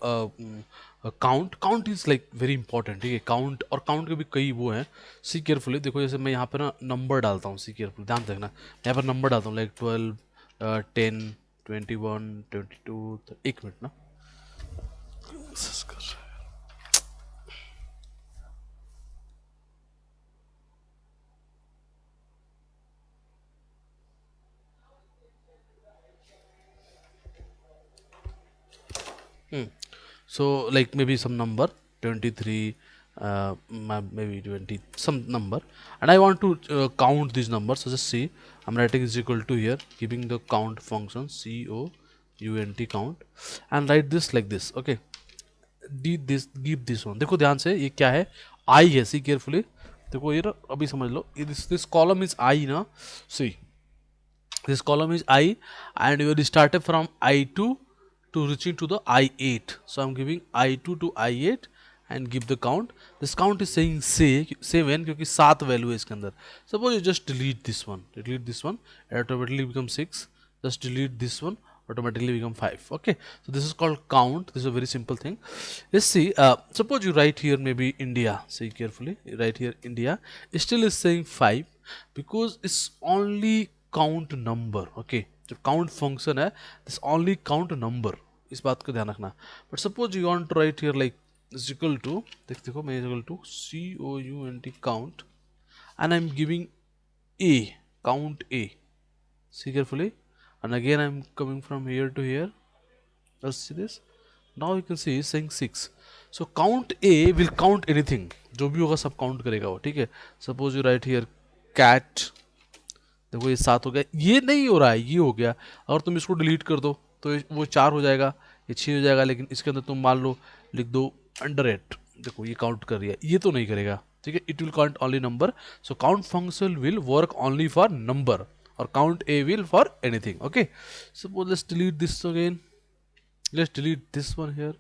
Count is like very important, ठीक है। Count और काउंट के भी कई वो हैं। सी केयरफुली देखो, जैसे मैं यहाँ पे ना नंबर डालता हूँ, सी केयरफुल ध्यान देखना, यहाँ पर नंबर डालता हूँ लाइक 12, 10, 21, 22। एक मिनट ना, so like maybe some number 23, maybe 20 some number, and I want to count these numbers. So just see, I'm writing is equal to here, giving the count function count count, and write this like this, okay। give this one, देखो ध्यान से, ये क्या है, I है, see carefully, देखो ये ना, अभी समझ लो, this column is I ना, see this column is I, and you will started from I2 to reaching to the I8. So I'm giving I2 to I8 and give the count. This count is saying say when, क्योंकि 7 value है इसके अंदर। Suppose you just delete this one, it automatically becomes 6, just delete this one, automatically become 5, okay। So this is called count, this is a very simple thing। Let's see, suppose you write here maybe India, see carefully, you write here India, it still is saying 5 because it's only count number, okay. जो count function है, this only count number, इस बात का ध्यान रखना। But suppose you want to write here like is equal to, देखो मैं equal to COUNT count, and I'm giving A, count A, see carefully, and again I'm coming from here to here, let's see this, now you can see it's saying 6। so count A will count anything, जो भी होगा सब count करेगा वो, ठीक है। Suppose you right here cat, देखो ये 7 हो गया, ये नहीं हो रहा है, ये हो गया। अगर तुम इसको डिलीट कर दो तो वो 4 हो जाएगा, ये 6 हो जाएगा, लेकिन इसके अंदर तुम मान लो लिख दो अंडर 8, देखो ये काउंट कर रही है, ये तो नहीं करेगा, ठीक है। It will count only number, so count function will work only for number, और count A will for anything, okay. Suppose let's delete this again, let's delete this one here.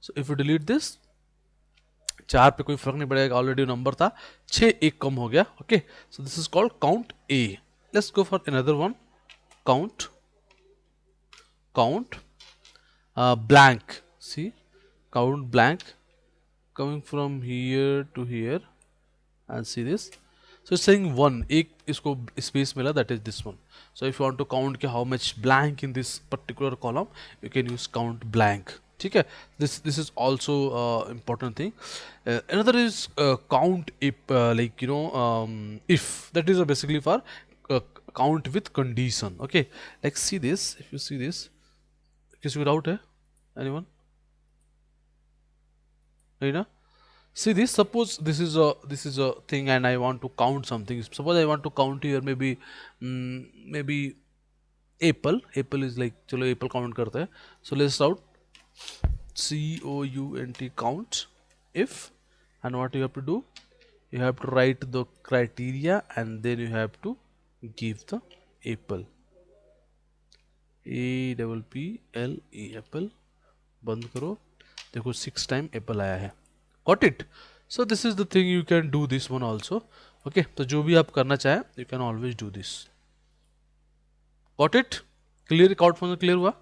So if you delete this, 4 पे कोई फर्क नहीं पड़ेगा, already number था, 6 एक कम हो गया, okay. So this is called count A. Let's go for another one, count blank, see, count blank, coming from here to here, and see this, so it's saying 1, एक इसको space मिला, that is this one। so if you want to count how much blank in this particular column, you can use count blank, ठीक है। this is also important thing। Another is count if, like if, that is basically for uh, count with condition, okay। like see this, if you see this, किसी को doubt है, anyone, नहीं ना। see this, suppose this is a thing and I want to count something, suppose I want to count here maybe maybe apple is like, चलो apple count करते हैं। so let's out COUNT count if, and what you have to do, you have to write the criteria and then you have to give the apple, APPLE apple, बंद करो, देखो 6 time Apple आया है, got it. So this is the thing, you can do this one also, okay. तो जो भी आप करना चाहें, you can always do this, got it. Clear, count function clear हुआ,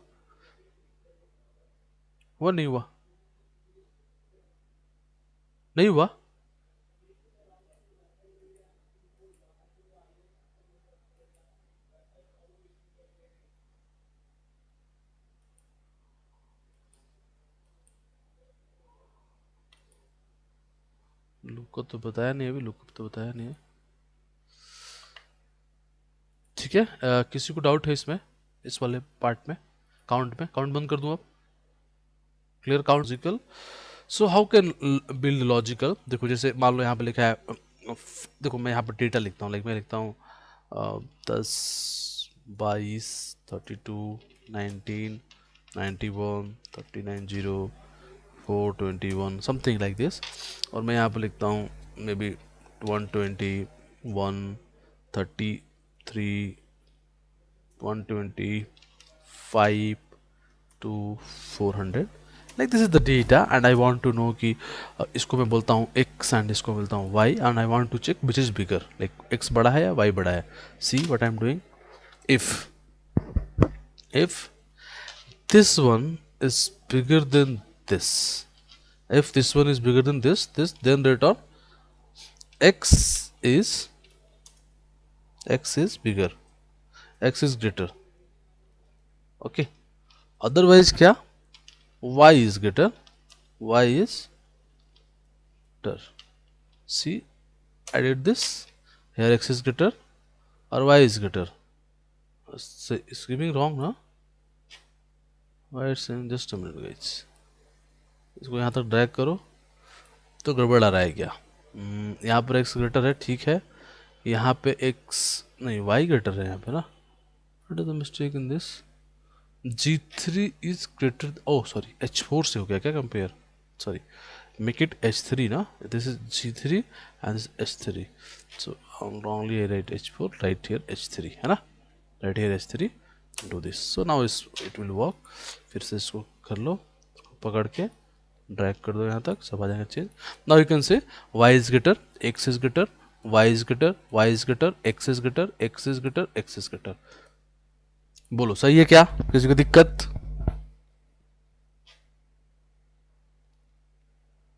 नहीं हुआ, नहीं हुआ, लुकअप तो बताया नहीं, अभी लुकअप तो बताया नहीं है, ठीक है। किसी को डाउट है इसमें, इस वाले पार्ट में, काउंट में, काउंट बंद कर दूं अब, clear, count logical. So how can build logical, देखो जैसे मान लो यहाँ पे लिखा है, देखो मैं यहाँ पर डेटा लिखता हूँ, लाइक मैं लिखता हूँ 10, 22, 32, 19, 91, 39, 0, 4, 21, समथिंग लाइक दिस, और मैं यहाँ पर लिखता हूँ may be 121, 33, 125 to 400, like this is the data, and I want to know कि इसको मैं बोलता हूँ x and इसको बोलता हूँ y, and I want to check which is bigger, like x बड़ा है या y बड़ा है। see what I am doing, if this one is bigger than this. If this one is bigger than this, then return x is bigger, x is greater. Okay. Otherwise क्या? Y is greater, y is greater. See, I did this. Here x is greater or y is greater. It's giving wrong, ना? Why it's saying just a minute, guys. इसको यहाँ तक drag करो तो गड़बड़ आ रहा है क्या? यहाँ पर x ग्रेटर है, ठीक है. यहाँ पे x नहीं, y ग्रेटर है यहाँ पे ना. What is the mistake in this? G3 is greater. Oh sorry, H4 से हो गया क्या compare? Sorry, make it H3 ना. This is G3 and this is H3. So wrongly I write H4. Right here H3 है ना. Right here H3. Do this. So now it will work. फिर से इसको कर लो, पकड़ के ड्रैग कर दो यहाँ तक, सब आ जाएगा change. Now you can say y is greater, x is greater, y is greater, y is greater, x is greater, x is greater, x is greater. बोलो सही है क्या? किसी को दिक्कत?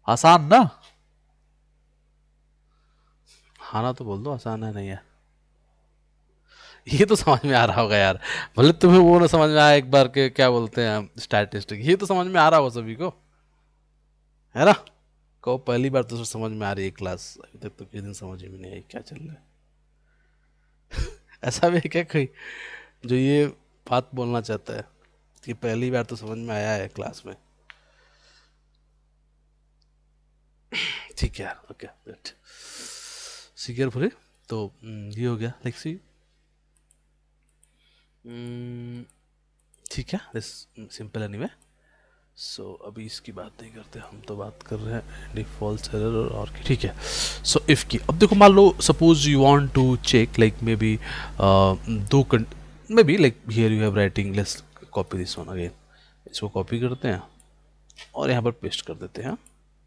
आसान ना? हाँ ना तो बोल दो आसान है, नहीं है. ये तो समझ में आ रहा होगा यार, भले तुम्हें वो ना समझ में आया एक बार के क्या बोलते हैं स्टैटिस्टिक, ये तो समझ में आ रहा होगा सभी को, है ना? कहो पहली बार तो समझ में आ रही है क्लास, अभी तक तो किसी दिन समझ में नहीं आई क्या चल रहा है. ऐसा भी है क्या कोई जो ये बात बोलना चाहता है कि पहली बार तो समझ में आया है क्लास में? ठीक है यार, ओके गुड. See carefully. तो ये हो गया, लाइक सी. ठीक है, दिस सिंपल एनीवे. सो अभी इसकी बात नहीं करते, हम तो बात कर रहे हैं डिफॉल्ट एरर और की. ठीक है. सो इफ़ की, अब देखो मान लो suppose you want to check like maybe दो maybe like here you have writing, let's copy this one again. इसको कॉपी करते हैं और यहाँ पर पेस्ट कर देते हैं,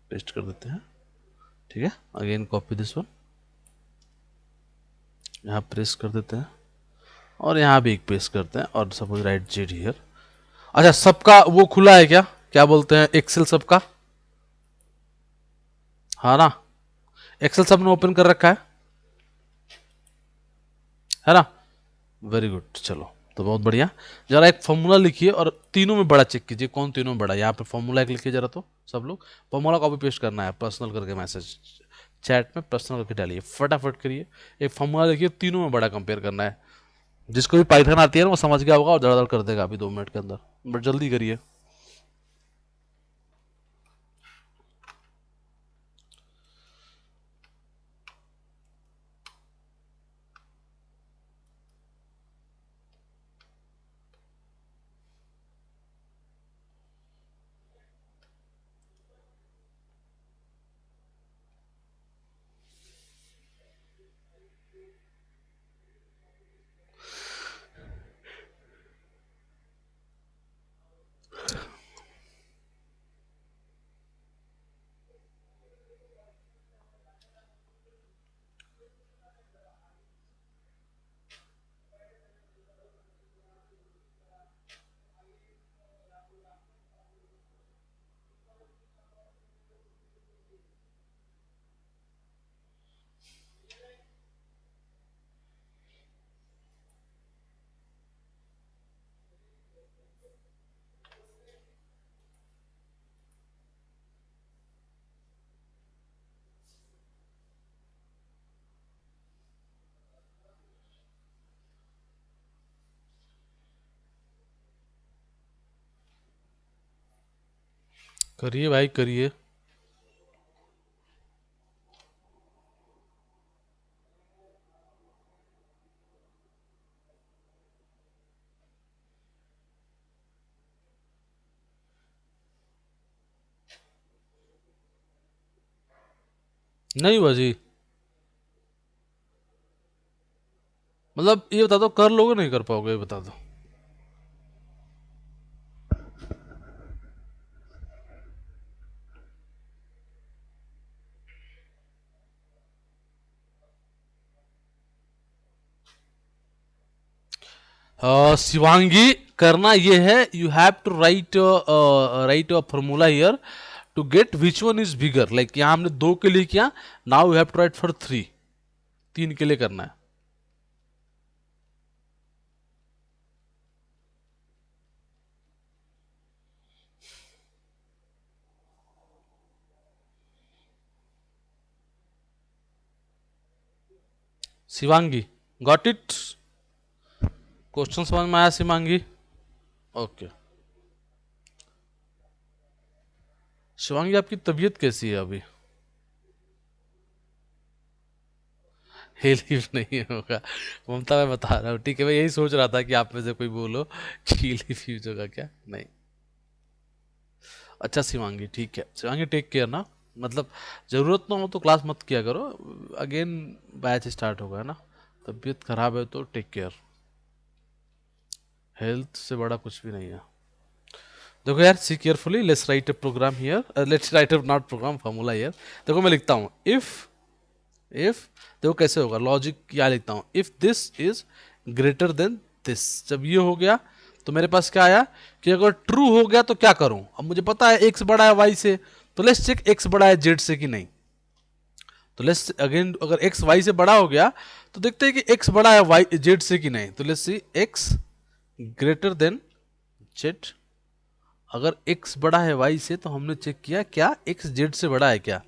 पेस्ट कर देते हैं. ठीक है, अगेन कॉपी दिस वन, यहाँ प्रेस कर देते हैं और यहाँ भी एक पेस्ट करते हैं और सपोज राइट जेड हियर. अच्छा, सबका वो खुला है क्या, क्या बोलते हैं, एक्सेल सबका? हाँ ना, एक्सेल सबने ओपन कर रखा है ना? Very good. चलो तो बहुत बढ़िया. जरा एक फॉर्मूला लिखिए और तीनों में बड़ा चेक कीजिए, कौन तीनों में बड़ा. यहाँ पे फॉर्मूला एक लिखिए जरा, तो सब लोग फॉर्मूला कॉपी पेस्ट करना है, पर्सनल करके मैसेज चैट में पर्सनल करके डालिए, फटाफट करिए. एक फॉर्मूला लिखिए, तीनों में बड़ा कंपेयर करना है. जिसको भी पाइथन आती है ना वो समझ गया होगा और दड़ कर देगा अभी 2 मिनट के अंदर, बट जल्दी करिए. करिए भाई करिए. नहीं हुआ जी, मतलब ये बता दो कर लोगे नहीं कर पाओगे, ये बता दो. शिवांगी करना ये है, you have to write a formula here to get which one is bigger. Like यहाँ हमने 2 के लिए किया, now you have to write for 3, 3 के लिए करना है। Shivangi, got it? क्वेश्चन समझ में आया शिवांगी? ओके। शिवांगी, आपकी तबीयत कैसी है अभी? रिलीफ नहीं होगा ममता, मैं बता रहा हूँ, ठीक है? मैं यही सोच रहा था कि आप में से कोई बोलो कि रिलीफ यूज होगा क्या। नहीं। अच्छा शिवांगी, ठीक है शिवांगी, टेक केयर ना। मतलब ज़रूरत ना हो तो क्लास मत किया करो, अगेन बैच स्टार्ट होगा, है ना? तबीयत खराब है तो टेक केयर, हेल्थ से बड़ा कुछ भी नहीं है। देखो यार, see carefully, let's write a program here, let's write a not program, formula here. देखो मैं लिखता हूँ, इफ देखो कैसे होगा, लॉजिक क्या लिखता हूँ, if this is greater than this. जब ये हो गया तो मेरे पास क्या आया कि अगर ट्रू हो गया तो क्या करूं। अब मुझे पता है एक्स बड़ा है वाई से, तो लेट्स चेक एक्स बड़ा है जेड से कि नहीं। तो लेट्स अगेन, अगर एक्स वाई से बड़ा हो गया तो देखते हैं कि एक्स बड़ा है वाई जेड से कि नहीं। तो let's see x greater than Z. अगर x बड़ा है y से तो हमने चेक किया क्या x z से बड़ा है क्या।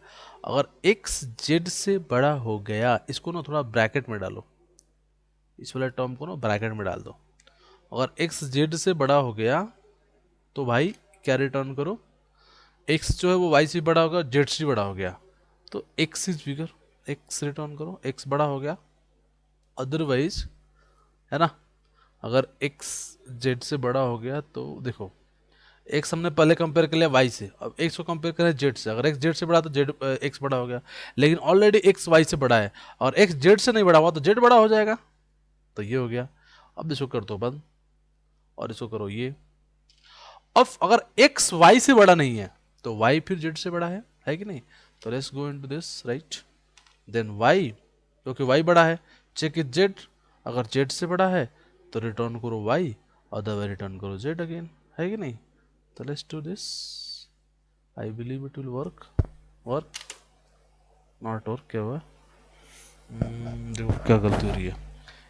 अगर x z से बड़ा हो गया, इसको ना थोड़ा ब्रैकेट में डालो, इस वाले टर्म को ना ब्रैकेट में डाल दो। अगर x z से बड़ा हो गया तो भाई क्या रिटर्न करो, x जो है वो y से बड़ा होगा, z से बड़ा हो गया तो x is bigger, x return करो, x बड़ा हो गया। अदरवाइज, है ना, अगर x z से बड़ा हो गया तो देखो, एक्स हमने पहले कंपेयर कर लिया वाई से, अब एक्स को कंपेयर करें जेड से। अगर एक्स जेड से बड़ा तो जेड एक्स बड़ा हो गया, लेकिन ऑलरेडी एक्स वाई से बड़ा है और एक्स जेड से नहीं बड़ा हुआ तो जेड बड़ा हो जाएगा। तो ये हो गया। अब इसको कर दो बंद और इसको करो ये। अब अगर एक्स वाई से बड़ा नहीं है तो वाई फिर जेड से बड़ा है कि नहीं? तो let's go into this, right? Then Y, क्योंकि वाई बड़ा है, चेक इट जेड। अगर जेड से बड़ा है तो रिटर्न करो वाई, अदरवाइज रिटर्न करो जेड अगेन, है कि नहीं? तो let's do this, I believe it will work not work. क्या हुआ? देखो क्या गलती हो रही है।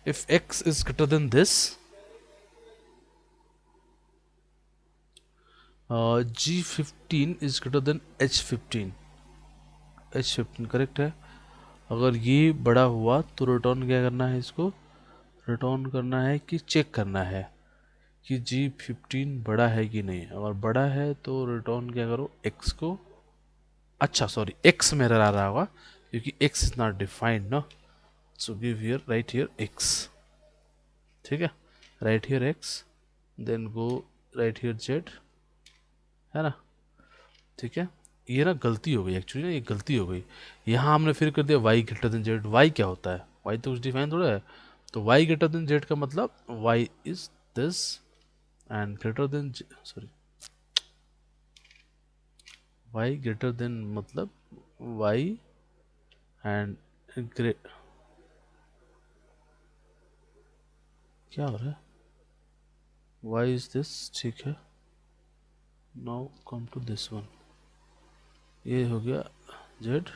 If X is greater than this, G15 is greater than H15, H15 correct है। अगर ये बड़ा हुआ तो रिटर्न क्या करना है, इसको रिटर्न करना है कि चेक करना है कि G15 बड़ा है कि नहीं। अगर बड़ा है तो रिटर्न क्या करो, x को, अच्छा सॉरी x मेरा आ रहा होगा क्योंकि x इज नॉट डिफाइंड ना, so give here, right here x, ठीक है? Right here x, then go right here z, है ना? ठीक है, ये ना गलती हो गई एक्चुअली, ना ये गलती हो गई। यहाँ हमने फिर कर दिया y greater than z। y क्या होता है? y तो कुछ डिफाइन थोड़ा है। तो y ग्रेटर देन z का मतलब y is this and greater than, sorry, y greater than मतलब y एंड ग्रे, क्या हो रहा है? y इज दिस, ठीक है। Now come to this one, ये हो गया z,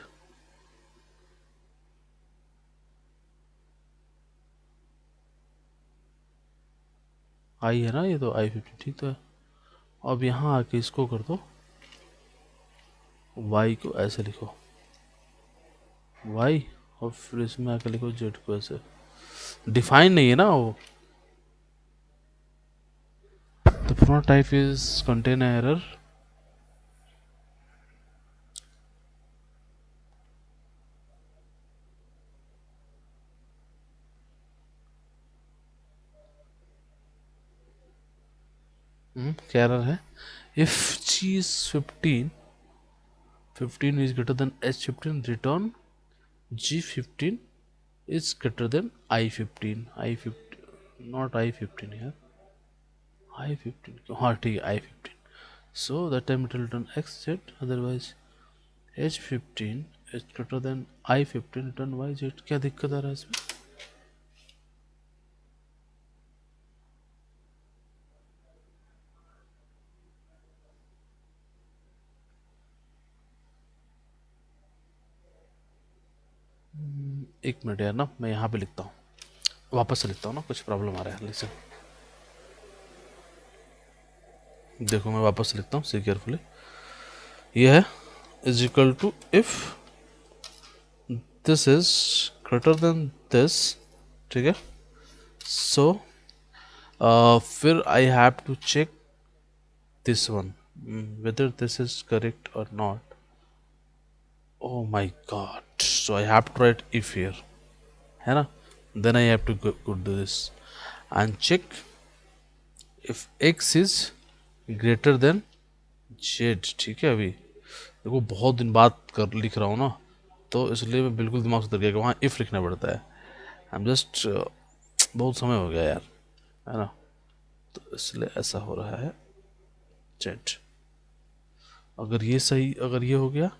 i है ना, ये तो i15, ठीक तो है। अब यहाँ आके इसको कर दो, y को ऐसे लिखो y, और फिर इसमें आके लिखो z को ऐसे। डिफाइन नहीं है ना वो। The prototype is contain error. क्या error है? If G is 15, 15 is greater than H15, return G15 is greater than I15, I15, not I15 here, I15, हाँ ठीक है I15, so that time it will return XZ, otherwise H15 is greater than I15, return YZ। क्या दिक्कत आ रहा है इसमें? एक minute यार ना, मैं यहाँ पे लिखता हूँ, वापस से लिखता हूँ ना, कुछ प्रॉब्लम आ रहा है। लिसन, देखो मैं वापस से लिखता हूँ, सी केयरफुली। ये है is equal to if this is greater than this, ठीक है। सो फिर I have to check this one, whether this is correct or not. Oh my god, so I have to write if here, है ना। then I have to go do this and check if x is greater than z, ठीक है। अभी देखो बहुत दिन बाद कर लिख रहा हूँ ना, तो इसलिए मैं बिल्कुल दिमाग से उतर गया कि वहाँ इफ लिखना पड़ता है। आई एम जस्ट बहुत समय हो गया यार, है ना, तो इसलिए ऐसा हो रहा है। z, अगर ये सही, अगर ये हो गया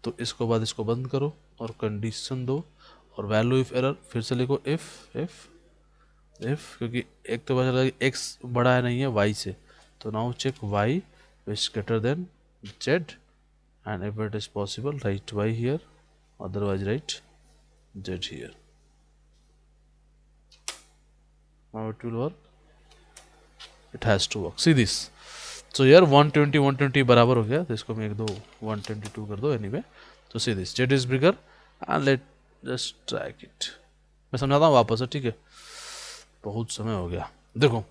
तो इसको बाद इसको बंद करो और कंडीशन दो और वैल्यू इफ एरर फिर से लिखो इफ इफ इफ, क्योंकि एक तो पता चला कि एक्स बड़ा है नहीं है वाई से, तो now check Y is greater than Z and if it is possible right Y here, otherwise right Z here. Now it will work, it has to work, see this. So यार 120 120 बराबर हो गया, तो इसको मैं एक दो 122 कर दो एनीवे। तो see this Z is bigger and let just track it. मैं समझाता हूँ वापस है, ठीक है, बहुत समय हो गया। देखो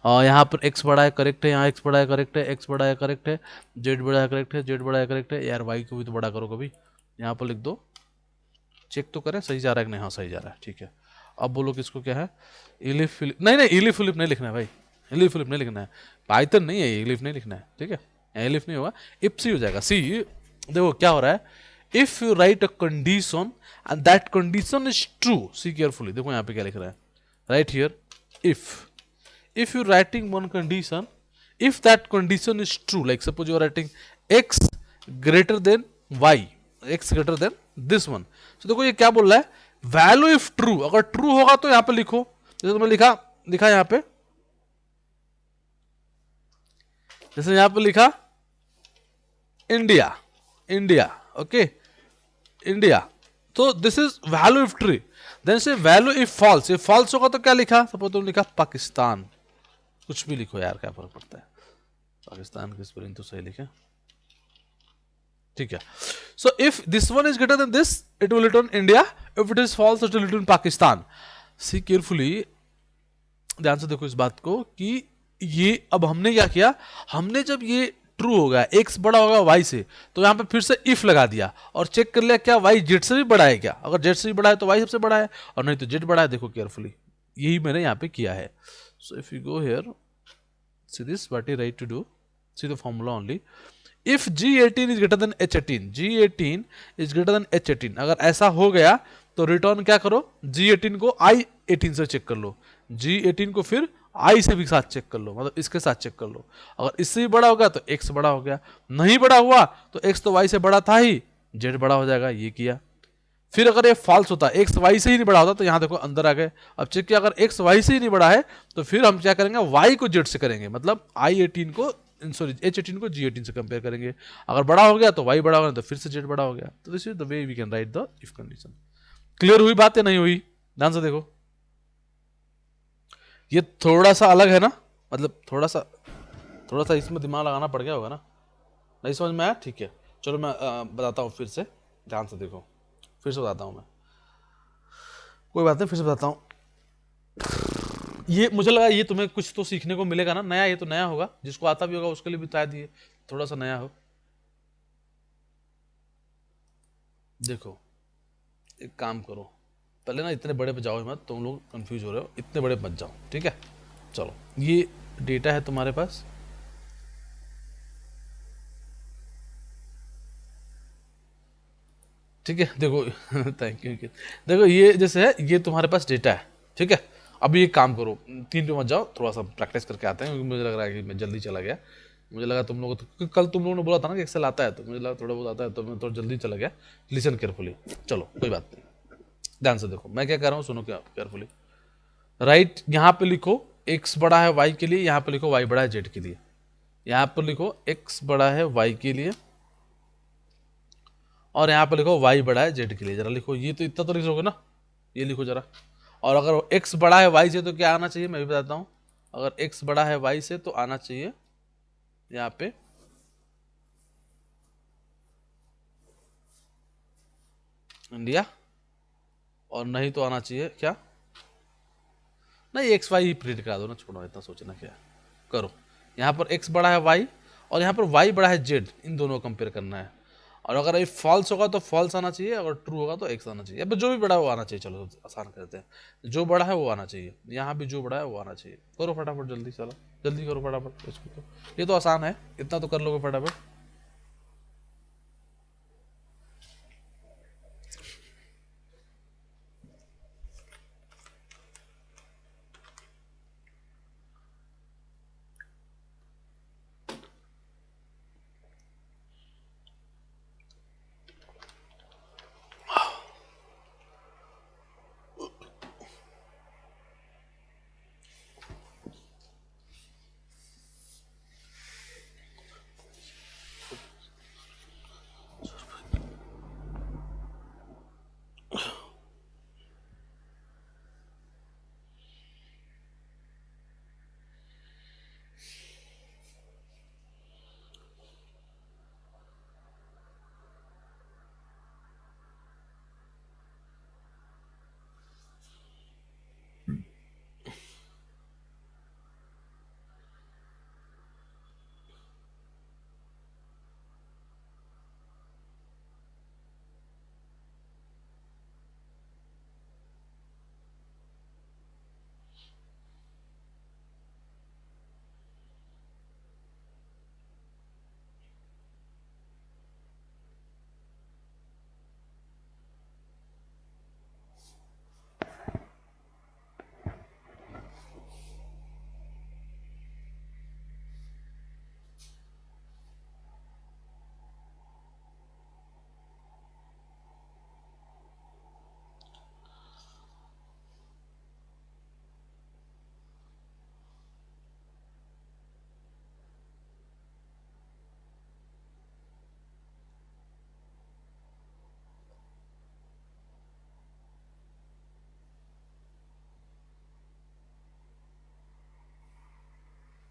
यहाँ पर x बड़ा है करेक्ट है, यहाँ x बड़ा है करेक्ट है, x बड़ा है करेक्ट है, z बड़ा है करेक्ट है, z बड़ा है करेक्ट है। यार y को भी तो बड़ा करो कभी, यहाँ पर लिख दो, चेक तो करें सही जा रहा है कि नहीं। हाँ सही जा रहा है, ठीक है। अब बोलो किसको क्या है, इलिफ फिलिप, नहीं नहीं इलिफ फिलिप नहीं लिखना है भाई, इलिफ फिलिप नहीं लिखना है, पाइथन नहीं है, इलिफ नहीं लिखना है, ठीक है। इलिफ नहीं होगा, इफ सी हो जाएगा। सी देखो क्या हो रहा है, if you right a condition and that condition is true, C carefully, देखो यहाँ पे क्या लिख रहा है, right here if you're writing one condition, if that condition is true, like suppose you are writing x greater than y, x greater than this one, so देखो ये क्या बोल रहा है, वैल्यू इफ ट्रू, अगर ट्रू होगा तो यहां पे लिखो, जैसे तुमने लिखा यहां पे, जैसे यहां पे लिखा इंडिया, इंडिया, ओके इंडिया, तो this is value if true. Then say value if false, if false होगा तो क्या लिखा, सपोज तुमने लिखा पाकिस्तान, कुछ भी लिखो यार क्या फर्क पड़ता है, पाकिस्तान की स्पेलिंग तो सही लिखे, ठीक है। So if this one is greater than this it will return India, if it is false it will return Pakistan. See carefully, ध्यान से देखो इस बात को कि ये अब हमने क्या किया, हमने जब ये ट्रू होगा x बड़ा होगा y से, तो यहां पे फिर से इफ लगा दिया और चेक कर लिया क्या y z से भी बड़ा है क्या, अगर z से भी बड़ा है तो y सबसे बड़ा है, और नहीं तो z बड़ा है। देखो केयरफुली, यही मैंने यहाँ पे किया है। So if you go here, see this what you right to do, see the formula only, if G18 is greater than H18, G18 is greater than H18, अगर ऐसा हो गया तो रिटर्न क्या करो, G18 को I18 से चेक कर लो, G18 को फिर I से भी साथ चेक कर लो, मतलब इसके साथ चेक कर लो, अगर इससे भी बड़ा हो गया तो X बड़ा हो गया, नहीं बड़ा हुआ तो X तो Y से बड़ा था ही, Z बड़ा हो जाएगा, ये किया। फिर अगर ये फॉल्स होता, एक्स वाई से ही नहीं बढ़ा होता, तो यहां देखो अंदर आ गए। अब चेक किया अगर एक्स वाई से ही नहीं बढ़ा है तो फिर हम क्या करेंगे, वाई को जेड से करेंगे, मतलब I18 को, सॉरी H18 को G18 से कंपेयर करेंगे। अगर बड़ा हो गया तो वाई बड़ा हो गया, तो फिर से जेड बड़ा हो गया। तो this is the way we can write the if condition. Clear हुई बात या नहीं हुई, ध्यान से देखो, ये थोड़ा सा अलग है ना, मतलब थोड़ा सा इसमें दिमाग लगाना पड़ गया होगा ना, नहीं समझ में आया, ठीक है। चलो मैं बताता हूँ फिर से, ध्यान से देखो, फिर से बताता हूं मैं, कोई बात नहीं फिर से बताता हूं। ये मुझे लगा ये तुम्हें कुछ तो सीखने को मिलेगा ना, नया, ये तो नया होगा, जिसको आता भी होगा उसके लिए भी शायद ये थोड़ा सा नया हो। देखो एक काम करो, पहले ना इतने बड़े पे जाओ मत, तुम लोग कंफ्यूज हो रहे हो, इतने बड़े मत जाओ, ठीक है। चलो ये डेटा है तुम्हारे पास, ठीक है, देखो थैंक यू। देखो ये जैसे है, ये तुम्हारे पास डेटा है, ठीक है। अभी एक काम करो, 3 पे मत जाओ, थोड़ा सा प्रैक्टिस करके आते हैं, क्योंकि मुझे लग रहा है कि मैं जल्दी चला गया। मुझे लगा तुम लोग तो, कल तुम लोगों ने बोला था ना कि एक्सेल आता है, तो मुझे लगा थोड़ा बहुत आता है, तो मैं थोड़ा जल्दी चला गया। लिसन केयरफुली, चलो कोई बात नहीं, ध्यान से देखो मैं क्या कह रहा हूँ, सुनो क्या केयरफुली। राइट, यहाँ पे लिखो एक्स बड़ा है वाई के लिए, यहाँ पे लिखो वाई बड़ा है जेड के लिए, यहाँ पर लिखो एक्स बड़ा है वाई के लिए, और यहाँ पे लिखो y बड़ा है z के लिए, जरा लिखो, ये तो इतना तो लिख लोगे ना, ये लिखो जरा। और अगर x बड़ा है y से तो क्या आना चाहिए, मैं भी बताता हूँ। अगर x बड़ा है y से तो आना चाहिए यहाँ पे इंडिया, और नहीं तो आना चाहिए क्या, नहीं एक्स वाई ही प्रिंट करा दो ना, छोड़ो इतना सोचना क्या है। करो, यहाँ पर x बड़ा है y और यहाँ पर y बड़ा है z, इन दोनों को कंपेयर करना है। और अगर ये फॉल्स होगा तो फॉल्स आना चाहिए, अगर ट्रू होगा तो x आना चाहिए, अब जो भी बड़ा है वो आना चाहिए। चलो आसान करते हैं, जो बड़ा है वो आना चाहिए, यहाँ भी जो बड़ा है वो आना चाहिए। करो फटाफट जल्दी, चलो जल्दी करो फटाफट इसको, तो ये तो आसान है, इतना तो कर लोगे फटाफट।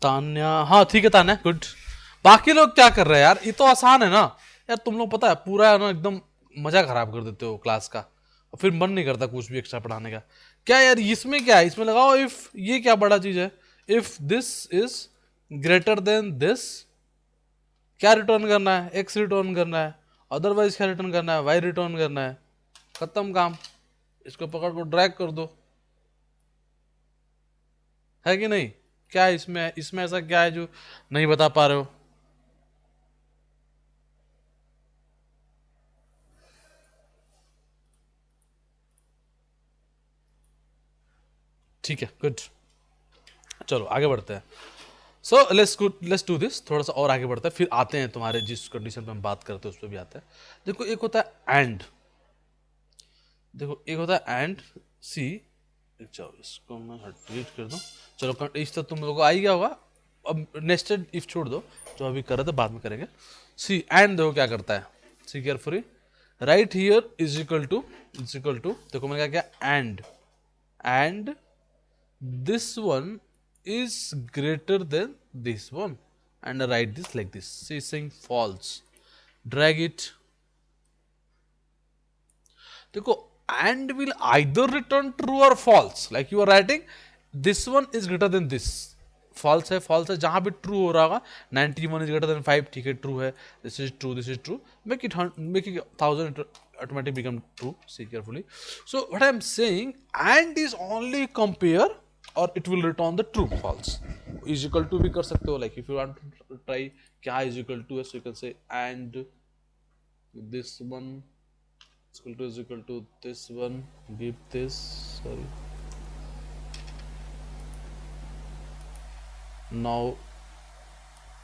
तान्या, हाँ ठीक है तान्या, गुड। बाकी लोग क्या कर रहे हैं यार, ये तो आसान है ना। यार तुम लोग पता है पूरा है ना एकदम मजा खराब कर देते हो क्लास का, और फिर मन नहीं करता कुछ भी एक्स्ट्रा पढ़ाने का। क्या यार इसमें क्या है, इसमें लगाओ इफ, ये क्या बड़ा चीज है। If this is greater than this, क्या रिटर्न करना है, एक्स रिटर्न करना है। अदरवाइज क्या रिटर्न करना है, वाई रिटर्न करना है। खत्म काम, इसको पकड़ को ड्रैग कर दो, है कि नहीं। क्या है इसमें, इसमें ऐसा क्या है जो नहीं बता पा रहे हो। ठीक है, गुड। चलो आगे बढ़ते हैं। सो लेट्स डू दिस, थोड़ा सा और आगे बढ़ते हैं, फिर आते हैं तुम्हारे जिस कंडीशन पे हम बात करते हैं उस पर भी आते हैं। देखो एक होता है एंड, देखो एक होता है एंड सी। चलो इसको मैं डिलीट कर दूं। चलो इस तक तुम लोगों को आ ही गया होगा। अब नेस्टेड इफ छोड़ दो, जो अभी कर रहे थे बाद में करेंगे। सी एंड देखो क्या करता है, see carefully, right here is equal to, देखो मैंने क्या किया, and this one is greater than this one, and I write this like this. See, saying false, drag it, देखो and will either return true or false, like you are writing this one is greater than this, false है जहां भी true हो रहा होगा, 91 is greater than 5, ठीक है true है, this is true, make it 1000 automatically become true. See carefully. So what I am saying, and is only compare or it will return the true false. Is equal to भी कर सकते हो, like if you want to try क्या is equal to है, so you can say and this one is equal to this one, give this, sorry, now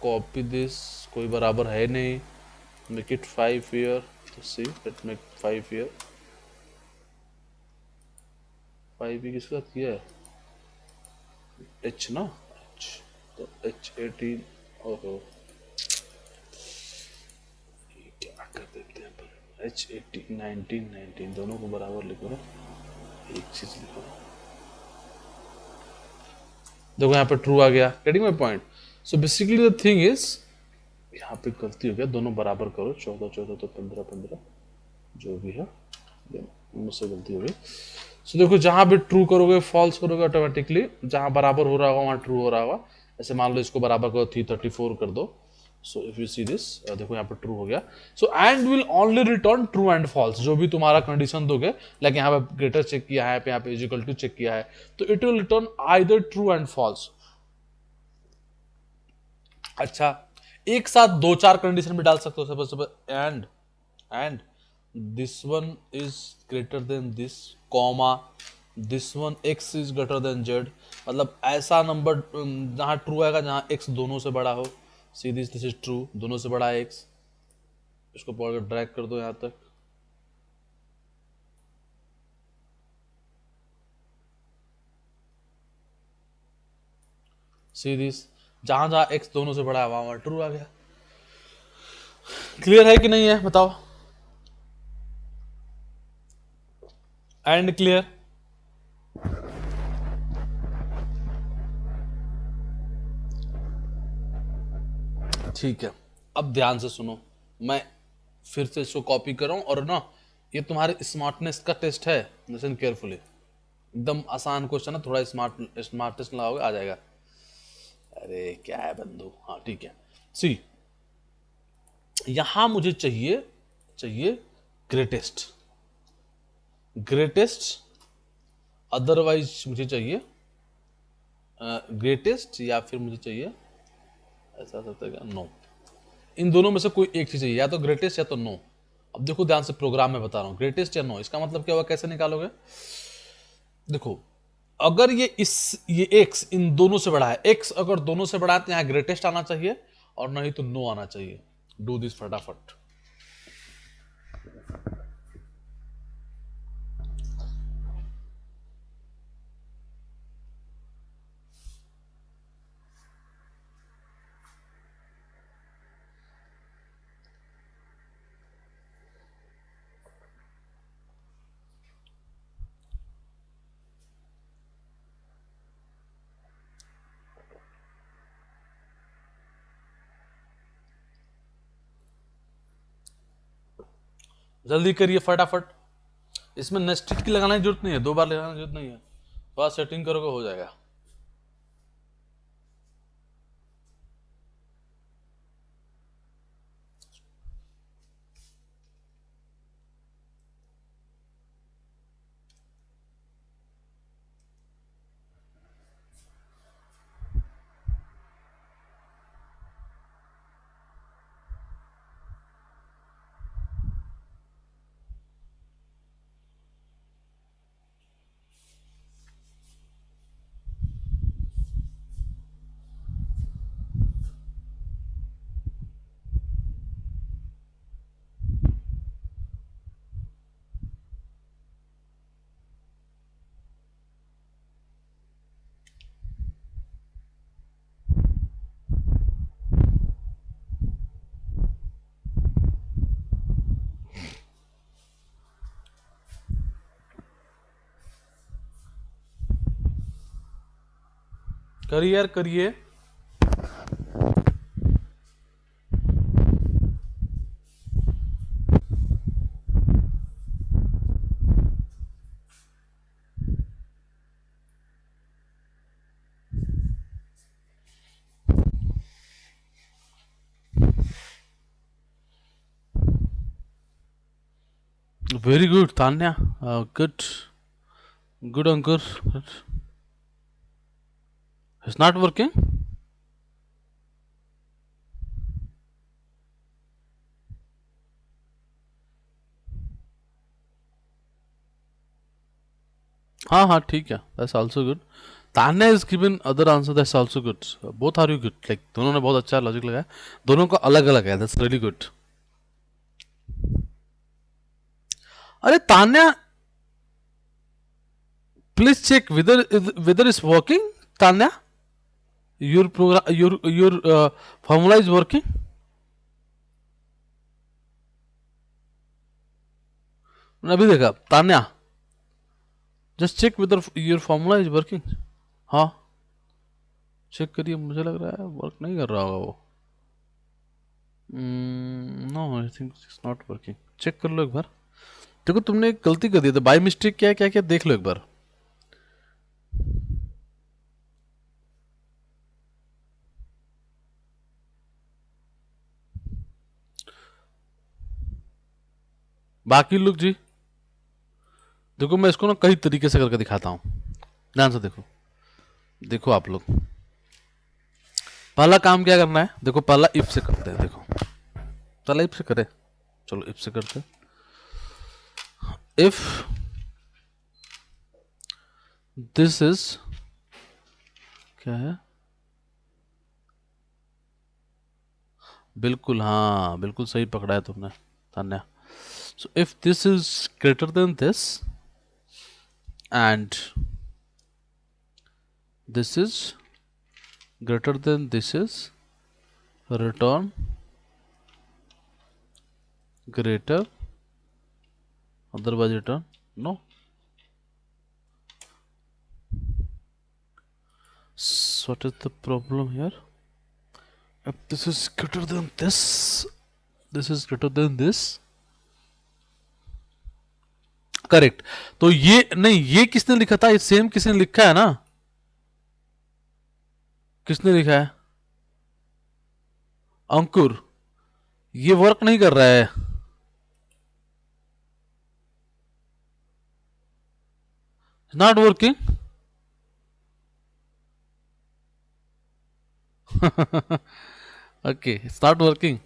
copy this, कोई बराबर है नहीं, make it 5 here, तो see let make 5 here, 5 भी किसके साथ किया है, h ना, h, तो h18, ओहो क्या कर देते हैं पर h18 19 19 दोनों को बराबर लिखो ना, एक चीज लिखो, देखो यहाँ पे ट्रू आ गया, getting my point. So basically the thing is, यहाँ पे गलती हो गया, दोनों बराबर करो, 14 14 तो 15 15 जो भी है, मुझसे गलती हो गई। सो देखो जहां भी ट्रू करोगे फॉल्स करोगे ऑटोमेटिकली, जहां बराबर हो रहा होगा वहां ट्रू हो रहा होगा। ऐसे मान लो इसको बराबर करो, 334 कर दो। So if you see this, देखो यहाँ पे ट्रू हो गया। So and will only return true and false, जो भी तुम्हारा कंडीशन दोगे, लाइक यहाँ पे ग्रेटर चेक किया है, यहाँ पे इजिकल टू चेक किया है, तो it will return either true and false. अच्छा, एक साथ दो चार कंडीशन भी डाल सकते हो, suppose and this one is greater than this, comma this one x is greater than Z, मतलब ऐसा नंबर जहां ट्रू आएगा जहां एक्स दोनों से बड़ा हो। सी दिस इज ट्रू, दोनों से बड़ा है एक्स। इसको पढ़ कर ड्रैग कर दो यहां तक। सी दिस, जहां जहां एक्स दोनों से बड़ा है वहां वहां ट्रू आ गया। क्लियर है कि नहीं है बताओ? And clear? ठीक है, अब ध्यान से सुनो, मैं फिर से इसको कॉपी कर रहा हूं, और ना ये तुम्हारे स्मार्टनेस का टेस्ट है, लिसन केयरफुली। एकदम आसान क्वेश्चन है, थोड़ा स्मार्टेस्ट लगाओगे आ जाएगा। अरे क्या है बंधु, हाँ ठीक है। सी, यहां मुझे चाहिए चाहिए ग्रेटेस्ट, ग्रेटेस्ट, अदरवाइज मुझे चाहिए ग्रेटेस्ट, या फिर मुझे चाहिए ऐसा सकता है नो। इन दोनों में से कोई एक चीज चाहिए, या तो ग्रेटेस्ट या तो नो। अब देखो ध्यान से, प्रोग्राम में बता रहा हूं, ग्रेटेस्ट या नो, इसका मतलब क्या हुआ, कैसे निकालोगे? देखो, अगर ये एक्स इन दोनों से बड़ा है, एक्स अगर दोनों से बड़ा है तो यहां ग्रेटेस्ट आना चाहिए, और नहीं तो नो आना चाहिए। डू दिस फटाफट। जल्दी करिए फटाफट, इसमें नेस्टेड की लगाने की जरूरत नहीं है, दो बार लगाने की जरूरत नहीं है, थोड़ा सेटिंग करोगे हो जाएगा। करिए यार करिए। Very good Tanya, good, good Ankur. It's not working. हाँ हाँ ठीक है, that's also good. Tanya is given other answer, that's also good. Both are you good, like दोनों ने बहुत अच्छा लॉजिक लगाया, दोनों का अलग अलग है, दैट्स रियली गुड। अरे Tanya, please check whether is working, Tanya, your program, your formula is working. अभी देखा Tanya, just check with your formula is working. हाँ चेक करिए, मुझे लग रहा है वर्क नहीं कर रहा होगा वो। No I think it's not working. Check कर लो एक बार। देखो तुमने एक गलती कर दी था, बाय मिस्टेक क्या है क्या क्या, देख लो एक बार। बाकी लोग जी देखो, मैं इसको ना कई तरीके से करके दिखाता हूँ, ध्यान से देखो। देखो आप लोग, पहला काम क्या करना है, देखो पहला इफ से करते हैं। देखो पहला इफ से करें, चलो इफ से करते हैं। इफ दिस इज, क्या है, बिल्कुल हाँ बिल्कुल सही पकड़ा है तुमने तान्या। सो if this is greater than this and this is greater than this is, return greater, otherwise return no. So what is the problem here? If this is greater than this is greater than this, correct. तो ये नहीं, ये किसने लिखा था, ये same किसने लिखा है ना, किसने लिखा है, अंकुर। ये वर्क नहीं कर रहा है, not working. Okay it's not working.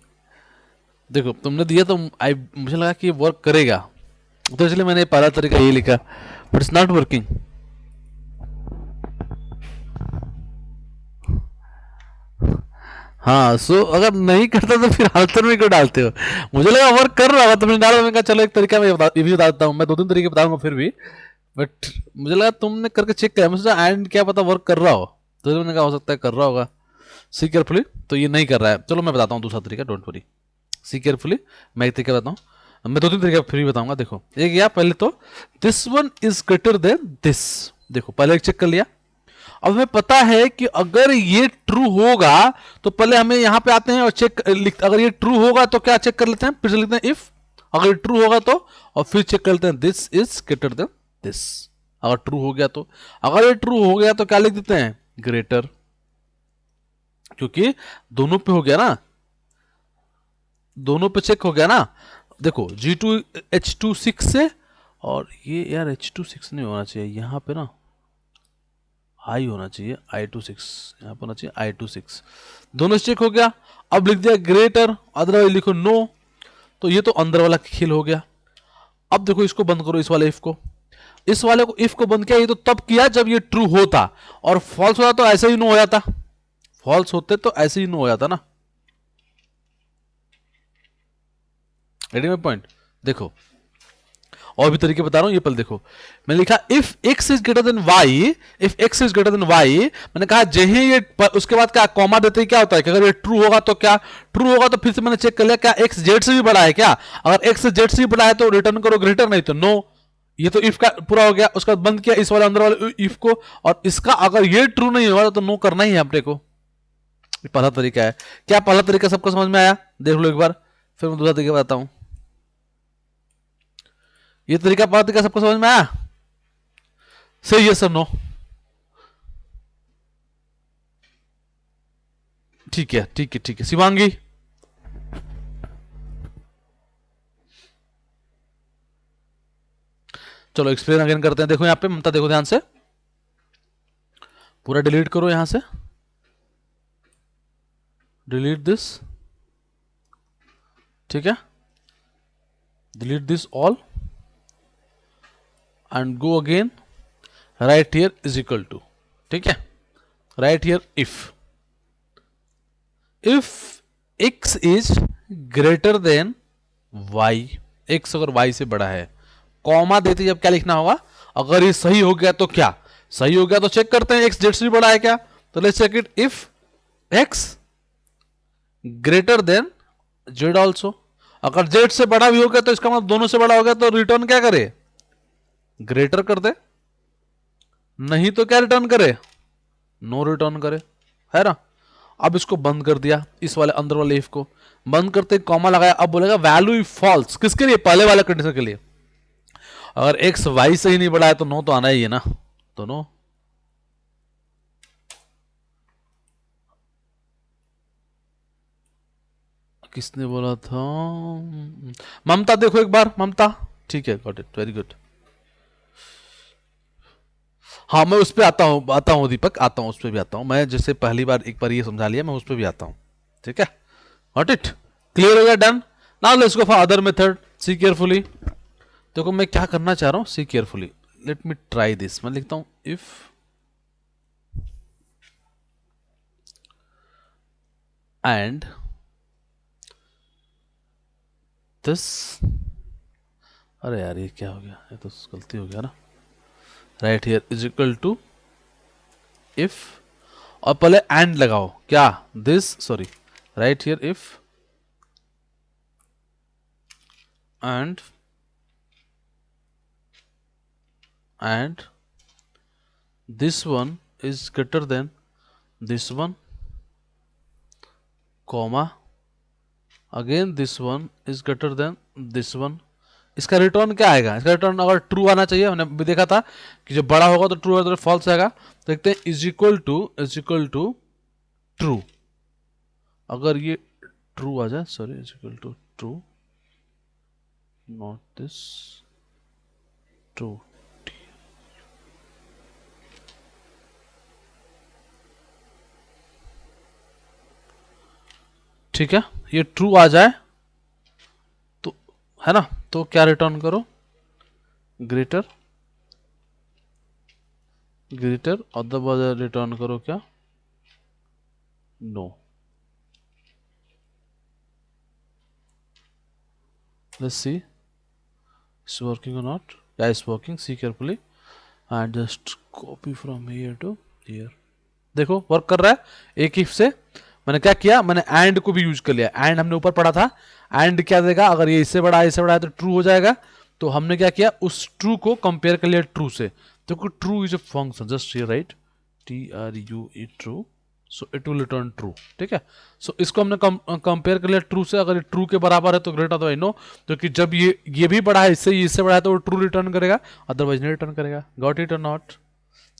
देखो तुमने दिया तो मुझे लगा कि ये वर्क करेगा, तो इसलिए मैंने पहला तरीका ये लिखा, बट इट्स नॉट वर्किंग। हाँ सो अगर नहीं करता तो फिर आंसर में क्यों डालते हो, मुझे लगा वर्क कर रहा होगा तुमने डाला, मैंने कहा चलो एक तरीका मैं ये भी बताता हूँ, मैं दो तीन तरीके बताऊंगा फिर भी, बट मुझे लगा तुमने करके चेक किया, मुझे एंड क्या पता वर्क कर रहा हो, तो मैंने कहा हो सकता है कर रहा होगा। सी केयरफुली, तो ये नहीं कर रहा है, चलो मैं बताता हूँ दूसरा तरीका, डोंट वरी। सी केयरफुली, मैं एक तरीका बताता हूँ, मैं दो तीन तरीका फिर भी बताऊंगा। देखो एक या पहले तो this one is greater than this, देखो पहले एक चेक कर लिया। अब हमें पता है कि अगर ये ट्रू होगा तो पहले हमें यहां पे आते हैं और चेक अगर ये ट्रू होगा तो क्या चेक कर लेते हैं, फिर से लिखते हैं इफ, अगर ट्रू होगा तो, और फिर चेक कर लेते हैं this is greater than this, अगर ट्रू हो गया तो, अगर ये ट्रू हो गया तो क्या लिख देते हैं, ग्रेटर, क्योंकि दोनों पे हो गया ना, दोनों पे चेक हो गया ना। देखो G2H26 से, और ये यार H26 नहीं होना चाहिए, यहां पे ना आई होना चाहिए, I26 यहाँ पर होना चाहिए I26, दोनों चेक हो गया। अब लिख दिया ग्रेटर, अदरवाइज लिखो नो, तो ये तो अंदर वाला खेल हो गया। अब देखो इसको बंद करो, इस वाले इफ को, इस वाले को इफ को बंद किया, ये तो तब किया जब ये ट्रू होता, और फॉल्स होता तो ऐसे ही नो हो जाता, फॉल्स होते तो ऐसे ही नो हो जाता ना। रेडी माय पॉइंट, देखो और भी तरीके बता रहा हूं, ये पहले देखो, मैंने लिखा if x is greater than y, if x is greater than y, मैंने कहा जही ये उसके बाद क्या कॉमा देते ही क्या होता है कि अगर ये ट्रू होगा तो क्या, ट्रू होगा तो फिर से मैंने चेक कर लिया क्या x z से भी बड़ा है क्या, अगर x z से भी बड़ा है तो रिटर्न करो ग्रेटर, नहीं तो नो। ये तो इफ का पूरा हो गया, उसका बंद किया इस वाले अंदर वाले इफ को, और इसका अगर ये ट्रू नहीं होगा तो नो करना ही है अपने को। पहला तरीका है, क्या पहला तरीका सबको समझ में आया, देख लो एक बार, फिर मैं दूसरा तरीका बताता हूं। ये तरीका पहला तरीका सबको समझ में आया, से यस और नो, ठीक है ठीक है ठीक है। शिवांगी, चलो एक्सप्लेन अगेन करते हैं। देखो यहां पे ममता, देखो ध्यान से, पूरा डिलीट करो यहां से, डिलीट दिस, ठीक है, delete this all and go again, right here is equal to, ठीक है, right here if x is greater than y, x अगर y से बड़ा है, कॉमा देते जब क्या लिखना होगा, अगर ये सही हो गया तो क्या, सही हो गया तो चेक करते हैं x z से भी बड़ा है क्या, तो let's check it, if x greater than z also, अगर z से बड़ा भी हो गया तो इसका मतलब दोनों से बड़ा हो गया, तो रिटर्न क्या करे, ग्रेटर कर दे, नहीं तो क्या रिटर्न करे, नो रिटर्न करे, है ना। अब इसको बंद कर दिया, इस वाले अंदर वाले इफ को बंद करते कॉमा लगाया, अब बोलेगा वैल्यू इफ फॉल्स, किसके लिए, पहले वाले कंडीशन के लिए। अगर एक्स वाई से ही नहीं बढ़ा है तो नो तो आना ही है ना, तो नो। किसने बोला था, ममता, देखो एक बार ममता, ठीक है, गॉट इट, वेरी गुड। हाँ मैं उस पर आता हूँ दीपक, आता हूँ, उस पर भी आता हूँ मैं, जैसे पहली बार एक बार ये समझा लिया, मैं उस पर भी आता हूँ, ठीक है, गॉट इट, क्लियर हो गया, done. Now let's go for other method, C carefully. देखो मैं क्या करना चाह रहा हूँ, see carefully, let me try this, मैं लिखता हूँ इफ एंड दिस, अरे यार ये क्या हो गया, ये तो गलती हो गया ना, right here is equal to if, और पहले एंड लगाओ, क्या, this, sorry, right here if and this one is greater than this one, comma, again this one is greater than this one। इसका रिटर्न क्या आएगा, इसका रिटर्न अगर true आना चाहिए, हमने भी देखा था कि जब बड़ा होगा तो ट्रू है तो फॉल्स आएगा। देखते हैं, इज इक्वल टू ट्रू, अगर ये ट्रू आ जाए, sorry, is equal to true, not this, true, ठीक है, ये ट्रू आ जाए तो, है ना, तो क्या रिटर्न करो, ग्रेटर, अदरवाइज रिटर्न करो क्या, no. let's see it's working or not, yeah it's working, see carefully and just copy from here to here, देखो वर्क कर रहा है। एक इफ से मैंने क्या किया, मैंने एंड को भी यूज कर लिया, एंड हमने ऊपर पढ़ा था, एंड क्या देगा, अगर ये इससे बड़ा है, इससे बड़ा है तो ट्रू हो जाएगा, तो हमने क्या किया, उस ट्रू को कंपेयर कर लिया ट्रू से, देखो true is a function, just here right, TRUE true, so it will return true, ठीक है। सो इसको हमने कंपेयर कर लिया ट्रू से, अगर ये ट्रू के बराबर है तो ग्रेटर तो आई नो, क्योंकि जब ये भी बड़ा है इससे, इससे बड़ा है तो वो ट्रू रिटर्न करेगा, अदरवाइज नहीं रिटर्न करेगा। गॉट इट और not,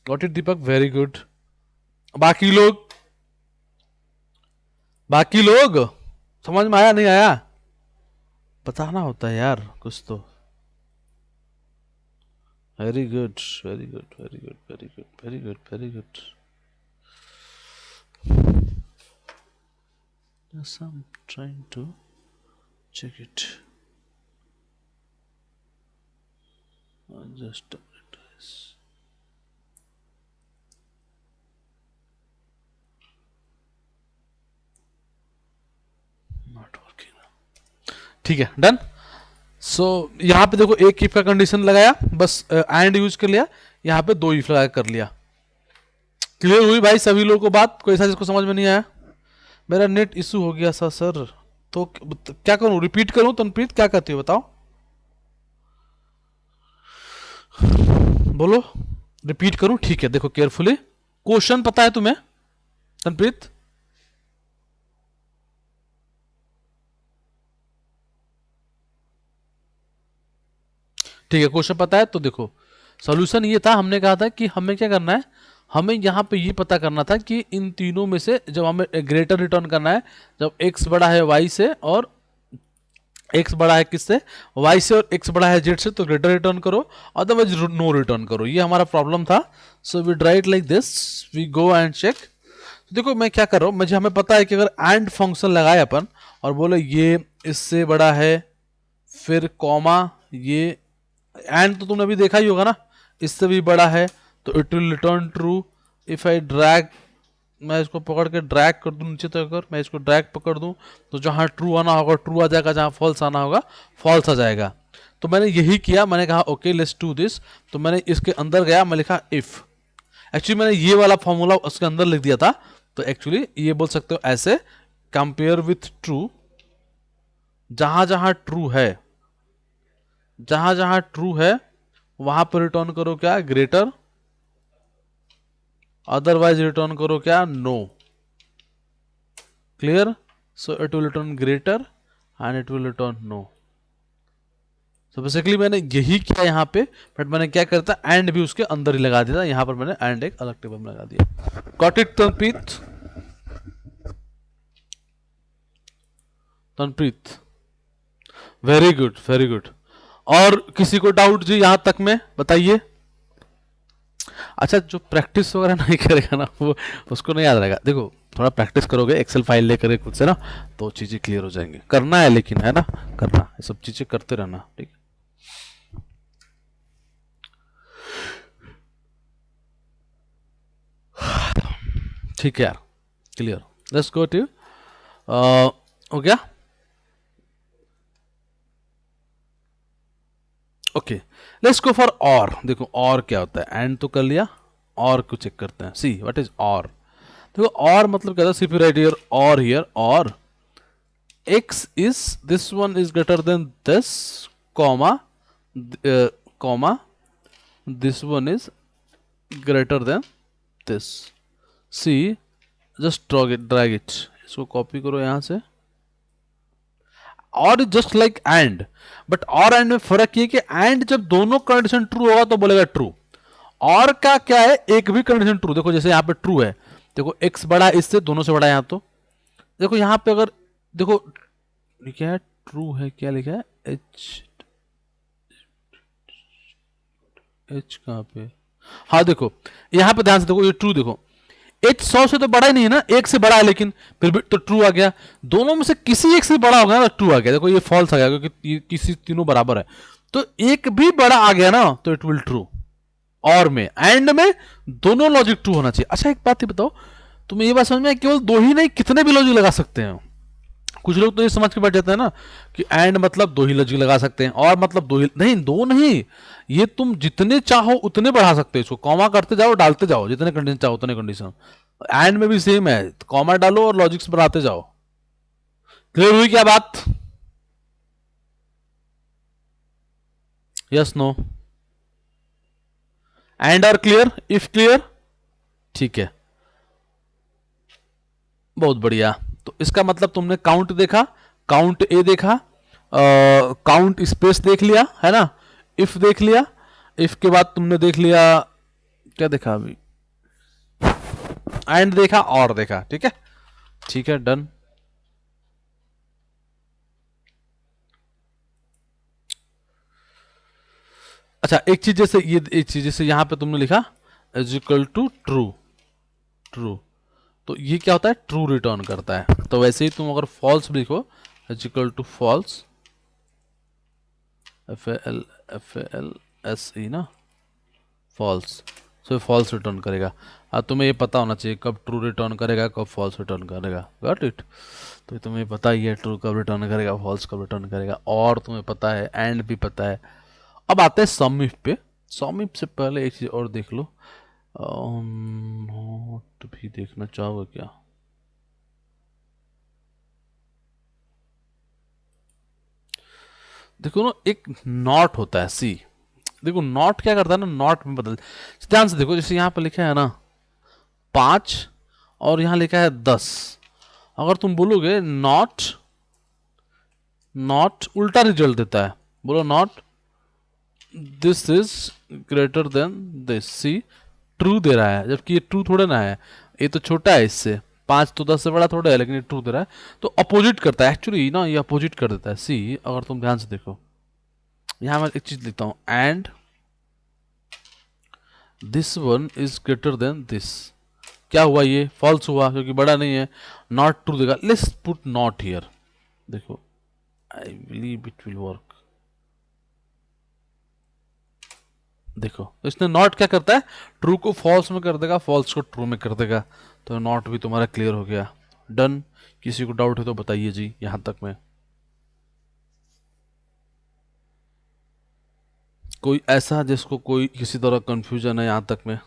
got it Deepak, very good. बाकी लोग, समझ में आया नहीं आया, बताना होता है यार कुछ तो। Very good, very good, very good, very good, very good, very good. Yes, I'm trying to check it. Just it is. Not working. ठीक है, डन। सो यहाँ पे देखो, एक इफ का कंडीशन लगाया, बस एंड यूज कर लिया, यहाँ पे दो इफ लगा कर लिया। क्लियर हुई भाई सभी लोगों को बात, कोई ऐसा जिसको समझ में नहीं आया। मेरा नेट इशू हो गया सर, तो क्या करूं, रिपीट करूं, तनप्रीत क्या कहती हो बताओ, बोलो, रिपीट करूं, ठीक है, देखो केयरफुली, क्वेश्चन पता है तुम्हें तनप्रीत, ठीक है, क्वेश्चन पता है, तो देखो सॉल्यूशन ये था, हमने कहा था कि हमें क्या करना है, हमें यहाँ पे ये पता करना था कि इन तीनों में से जब हमें ग्रेटर रिटर्न करना है, जब x बड़ा है y से और x बड़ा है किससे, y से, और x बड़ा है z से, तो ग्रेटर रिटर्न करो, अदरवाइज नो रिटर्न करो, ये हमारा प्रॉब्लम था। So we write like this, we go and check. देखो मैं क्या कर रहा हूँ, मुझे हमें पता है कि अगर एंड फंक्शन लगाए अपन और बोले ये इससे बड़ा है, फिर कॉमा, ये एंड तो तुमने अभी देखा ही होगा ना, इससे भी बड़ा है, तो it will return true. If I drag, मैं इसको पकड़ के ड्रैग कर दूं नीचे तक, अगर मैं इसको ड्रैग पकड़ दूं तो जहां ट्रू आना होगा ट्रू आ जाएगा, जहां फॉल्स आना होगा फॉल्स आ जाएगा। तो मैंने यही किया, मैंने कहा ओके लेट्स डू दिस, तो मैंने इसके अंदर गया, मैं लिखा इफ, एक्चुअली मैंने ये वाला फॉर्मूला उसके अंदर लिख दिया था, तो एक्चुअली ये बोल सकते हो ऐसे, कंपेयर विथ ट्रू, जहां जहां ट्रू है, जहां जहां ट्रू है वहां पर रिटर्न करो क्या, ग्रेटर, अदरवाइज रिटर्न करो क्या, no. Clear? So it will return greater and it will return no. So basically मैंने यही किया यहाँ पे, बट मैंने क्या करता एंड भी उसके अंदर ही लगा दिया था, यहाँ पर मैंने एंड एक अलग टेबल में लगा दिया। Got it Tanpreet? Tanpreet, very good very good. और किसी को डाउट जी यहां तक में बताइए? अच्छा, जो प्रैक्टिस वगैरह नहीं करेगा ना वो उसको नहीं याद रहेगा। देखो थोड़ा प्रैक्टिस करोगे, एक्सेल फाइल लेकर खुद से ना, तो चीजें क्लियर हो जाएंगी। करना है लेकिन, है ना, करना ये सब चीजें करते रहना, ठीक है। ठीक है यार, क्लियर। लेट्स गो टू, हो गया? ओके, लेट्स गो फॉर और। देखो और क्या होता है, एंड तो कर लिया, और को चेक करते हैं। सी व्हाट इज और। देखो और मतलब क्या था, सी राइट हियर और, हियर और x is this one is greater than this, comma, comma, this one is greater than this। see, just drag it, इसको कॉपी करो यहां से। और जस्ट लाइक एंड, बट और एंड में फर्क ये कि एंड जब दोनों कंडीशन ट्रू होगा तो बोलेगा ट्रू। और का क्या है, एक भी कंडीशन ट्रू। देखो जैसे यहां पे ट्रू है, देखो x बड़ा है इससे, दोनों से बड़ा है यहां, तो देखो यहां पे अगर देखो लिखा है ट्रू है, क्या लिखा है, एच, एच कहाँ पे, हाँ देखो यहां पे ध्यान से देखो, ये ट्रू देखो, एच 100 से तो बड़ा ही नहीं है ना, एक से बड़ा है, लेकिन फिर भी तो ट्रू आ गया। दोनों में से किसी एक से बड़ा होगा ना, ट्रू आ गया। देखो ये फॉल्स आ गया क्योंकि ये किसी तीनों बराबर है, तो एक भी बड़ा आ गया ना तो इट विल ट्रू। और में एंड में दोनों लॉजिक ट्रू होना चाहिए। अच्छा एक बात ही बताओ, तुम्हें ये बात समझ में, केवल दो ही नहीं कितने भी लॉजिक लगा सकते हैं? कुछ लोग तो ये समझ के बैठ जाते हैं ना कि एंड मतलब दो ही लॉजिक लगा सकते हैं, और मतलब दो ही नहीं, दो नहीं, ये तुम जितने चाहो उतने बढ़ा सकते हो। इसको कॉमा करते जाओ, डालते जाओ, जितने कंडीशन चाहो उतने कंडीशन। एंड में भी सेम है, कॉमा डालो और लॉजिक्स बढ़ाते जाओ। क्लियर हुई क्या बात? Yes no? And are clear, if clear? ठीक है, बहुत बढ़िया। तो इसका मतलब तुमने काउंट देखा, काउंट ए देखा, काउंट स्पेस देख लिया, है ना, इफ देख लिया, इफ के बाद तुमने देख लिया, क्या देखा अभी, एंड देखा और देखा, ठीक है। ठीक है, डन। अच्छा एक चीज जैसे ये, एक चीज जैसे यहां पे तुमने लिखा is equal to true, true, तो ये क्या होता है, ट्रू रिटर्न करता है। तो वैसे ही तुम अगर फॉल्स लिखो, is equal to false, FALS ना, फॉल्स, सो फॉल्स रिटर्न करेगा। तुम्हें ये पता होना चाहिए कब ट्रू रिटर्न करेगा, कब फॉल्स रिटर्न करेगा। Got it? तो तुम्हें पता ही है ट्रू कब रिटर्न करेगा, फॉल्स कब रिटर्न करेगा, और तुम्हें पता है एंड भी पता है। अब आते हैं सम इफ पे। सम इफ से पहले एक चीज और देख लो, नोट भी देखना चाहोगे क्या? देखो ना, एक नॉट होता है, सी, देखो नॉट क्या करता है ना, नॉट में बदल, ध्यान से देखो, जैसे यहाँ पे लिखा है ना 5 और यहाँ लिखा है 10, अगर तुम बोलोगे नॉट, नॉट उल्टा रिजल्ट देता है। बोलो not this is greater than this, see true दे रहा है, जबकि ये ट्रू थोड़े ना है, ये तो छोटा है इससे, 5 तो 10 से बड़ा थोड़ा है, लेकिन ये ट्रू दे रहा है, तो अपोजिट करता है एक्चुअली ना, ये अपोजिट कर देता है। सी अगर तुम ध्यान से देखो, यहां मैं एक चीज लिखता हूं, and this one is greater than this, क्या हुआ, ये फॉल्स हुआ क्योंकि बड़ा नहीं है, नॉट ट्रू देगा। लेट्स पुट नॉट हियर, देखो आई बिलीव इट विल वर्क। देखो तो इसने नॉट क्या करता है, ट्रू को फॉल्स में कर देगा, फॉल्स को ट्रू में कर देगा, तो नॉट भी तुम्हारा क्लियर हो गया। डन। किसी को डाउट है तो बताइए जी यहां तक में। कोई ऐसा जिसको कोई किसी तरह कंफ्यूजन है यहां तक में?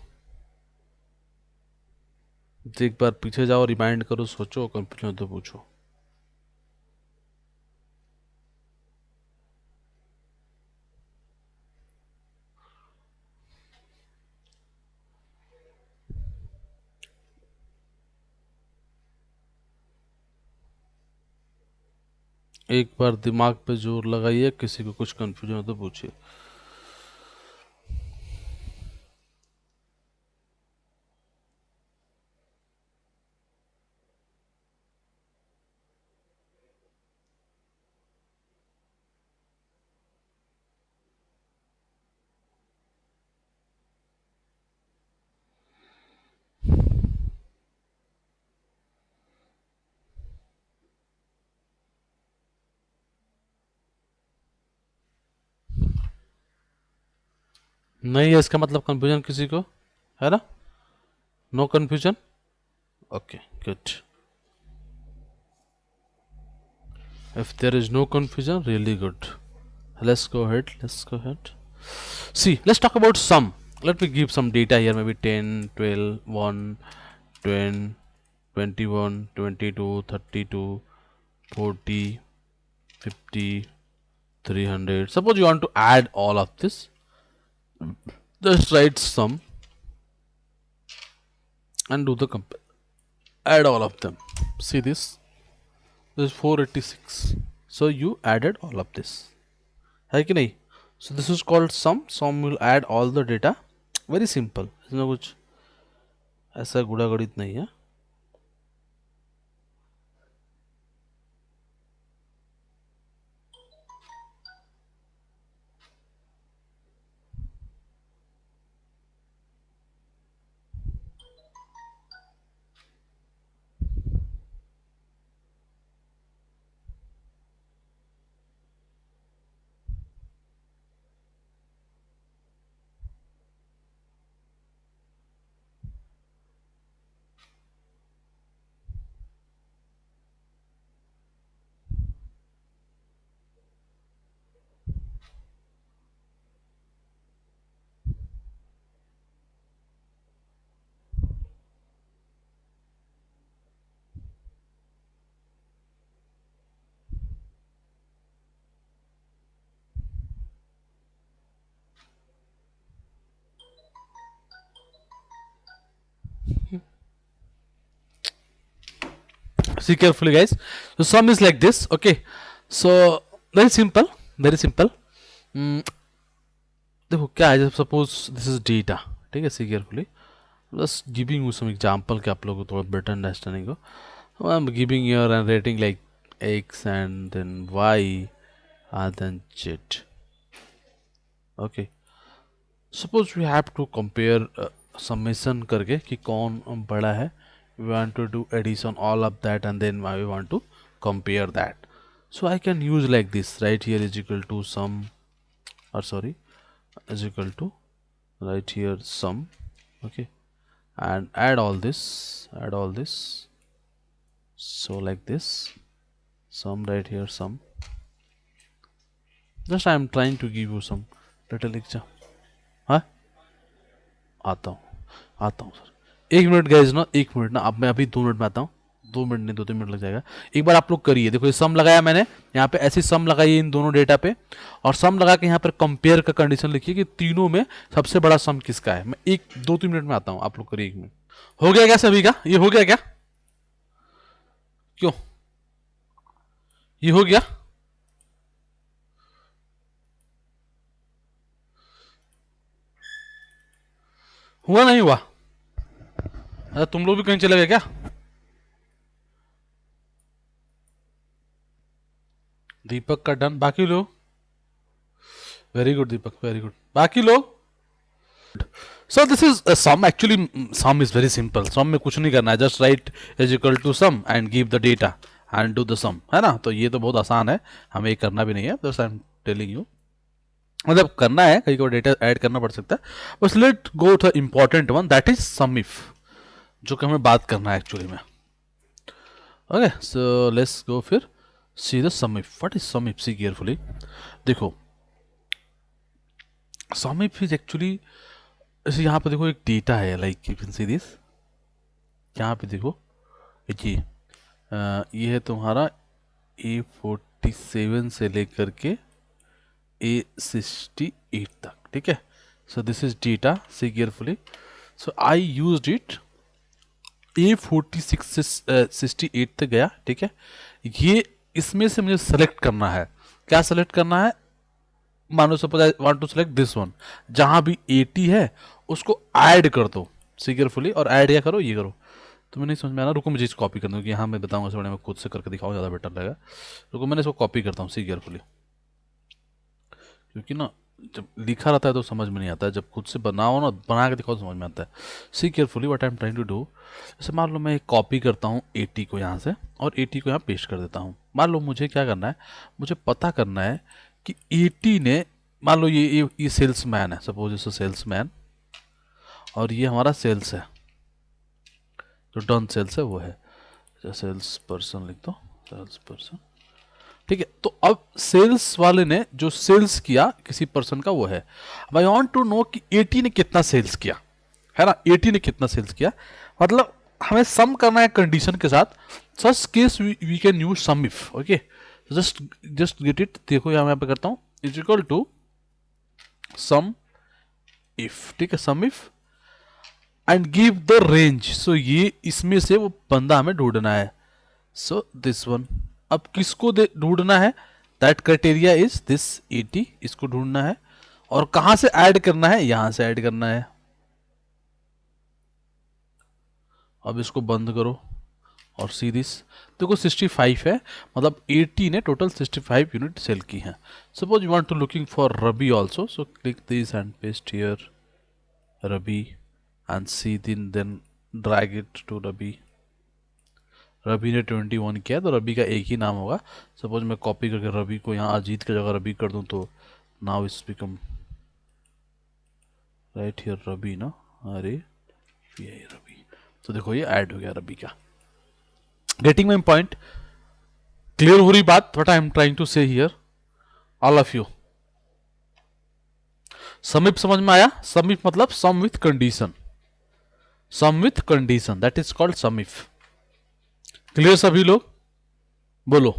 तो एक बार पीछे जाओ, रिमाइंड करो, सोचो, कंफ्यूजन तो पूछो। एक बार दिमाग पे जोर लगाइए, किसी को कुछ कंफ्यूजन हो तो पूछिए। नहीं है इसका मतलब कंफ्यूजन किसी को, है ना? No confusion, okay good. If there is no confusion, really good. Let's go ahead. Let's go ahead. See, let's talk about sum. Let me give some data here, maybe 10, 12, 1, 20, 21, 22, 32, 40, 50, 300. Suppose you want to add all of this. Just write sum and do the compare. Add all of them. See this? This is 486. So you added all of this. है कि नहीं? So this is called sum. Sum will add all the data. Very simple. इसमें कुछ ऐसा गुड़ा गणित नहीं है. See carefully, guys. So sum is like this. Okay. So very simple. Very simple. देखो क्या है, जब सपोज दिस इज डेटा, ठीक है? सी केयरफुली, बस गिविंग यू सम एग्जांपल कि आप लोगों को थोड़ा बेटर अंडरस्टैंडिंग हो. I am giving your and rating like x and then y and then z. Okay. Suppose we have to compare summation करके कि कौन बड़ा है. We want to do addition all of that and then we want to compare that. So I can use like this. Right here is equal to sum, or sorry, is equal to, right here sum. Okay, and add all this, add all this. So like this, sum, right here sum. Just I am trying to give you some little example. हाँ, आता हूँ sir, 1 minute guys ना, 1 minute ना. अब मैं अभी 2 minute में आता हूँ. 2 मिनट नहीं, 2-3 मिनट लग जाएगा. एक बार आप लोग करिए. देखो ये सम लगाया मैंने यहाँ पे, ऐसी सम लगाई इन दोनों डेटा पे, और सम लगा के यहाँ पर कंपेयर का कंडीशन लिखिए कि तीनों में सबसे बड़ा सम किसका है. मैं 1-2-3 मिनट में आता हूँ. आप लोग करिए 1 मिनट. हो गया क्या सभी का? ये हो गया क्या? क्यों ये हो गया? हुआ नहीं हुआ? अरे तुम लोग भी कहीं चले गए क्या? दीपक का डन. बाकी लोग? वेरी गुड दीपक, वेरी गुड. बाकी लोग? So this is a sum. Actually sum is very simple. sum में कुछ नहीं करना है, just write is equal to sum and give the data and do the sum, है ना? तो ये तो बहुत आसान है, हमें ये करना भी नहीं है. just I'm telling you, मतलब करना है, कहीं को डेटा ऐड करना पड़ सकता है. बस let go to important one, that is sum if, जो कि हमें बात करना है एक्चुअली में. ओके, सो लेट्स गो फिर see the sum if. What is sum if? See carefully. देखो सम इफ इज एक्चुअली, जैसे यहाँ पे देखो एक डेटा है, like you can see this. यहाँ पे देखो देखिए, ये है तुम्हारा A47 से लेकर के A68 तक, ठीक है? सो this is data, see carefully. So I used it. A46 से 68 तक गया, ठीक है? ये इसमें से मुझे सेलेक्ट करना है। क्या सेलेक्ट करना है? मान लो suppose I want to select this one, जहां भी 80 है उसको ऐड कर दो। सी केयरफुली, और ऐड क्या करो, ये करो। तुम्हें नहीं समझ में आ रहा, रुको मुझे इसको कॉपी कर दूँ कि यहाँ मैं बताऊंगा इस बारे में, खुद से करके दिखाओ, ज़्यादा बेटर लगेगा। रुको मैंने इसको कॉपी करता हूँ, सी केयरफुली, क्योंकि ना जब लिखा रहता है तो समझ में नहीं आता है, जब खुद से बनाओ ना, बना के दिखाओ समझ में आता है। See carefully what I am trying to do. जैसे मान लो मैं एक कॉपी करता हूँ 80 को यहाँ से, और 80 को यहाँ पेस्ट कर देता हूँ। मान लो मुझे क्या करना है, मुझे पता करना है कि 80 ने, मान लो ये सेल्स मैन है, सपोज इस सेल्स मैन, और ये हमारा सेल्स है, जो डन सेल्स है वो है, सेल्स पर्सन लिख दो, सेल्स पर्सन। ठीक है, तो अब सेल्स वाले ने जो सेल्स किया किसी पर्सन का वो है। आई वांट टू नो कि 80 ने कितना सेल्स किया, है ना, 80 ने कितना सेल्स किया, मतलब हमें सम करना है कंडीशन के साथ। Such case we can use sum if. Okay, just get it, देखो यहाँ पे करता हूँ, is equal to sum if. ठीक है, sum if and give the range. So ये इसमें से वो बंदा हमें ढूंढना है, सो दिस वन। अब किसको ढूंढना है? दैट क्राइटेरिया इज दिस 80, इसको ढूंढना है। और कहां से ऐड करना है? यहां से ऐड करना है। अब इसको बंद करो और सी दिस, देखो 65 है, मतलब 80 ने टोटल 65 यूनिट सेल की हैं। Suppose you want to looking for Rabi also, so click this and paste here Rabi and see then drag it to Rabi. Ravi ने 21 किया तो रवि का एक ही नाम होगा। सपोज मैं कॉपी करके रवि को यहाँ अजीत की जगह रवि कर दूँ, तो now it's become right here Ravi ना, अरे ये रवि, तो देखो ये ऐड हो गया रवि का। Getting my point? क्लियर हो रही बात what I am trying to say here all of you? Sumif समझ में आया? समीप मतलब sum with condition, sum with condition, that is called sumif. Clear सभी लोग? बोलो।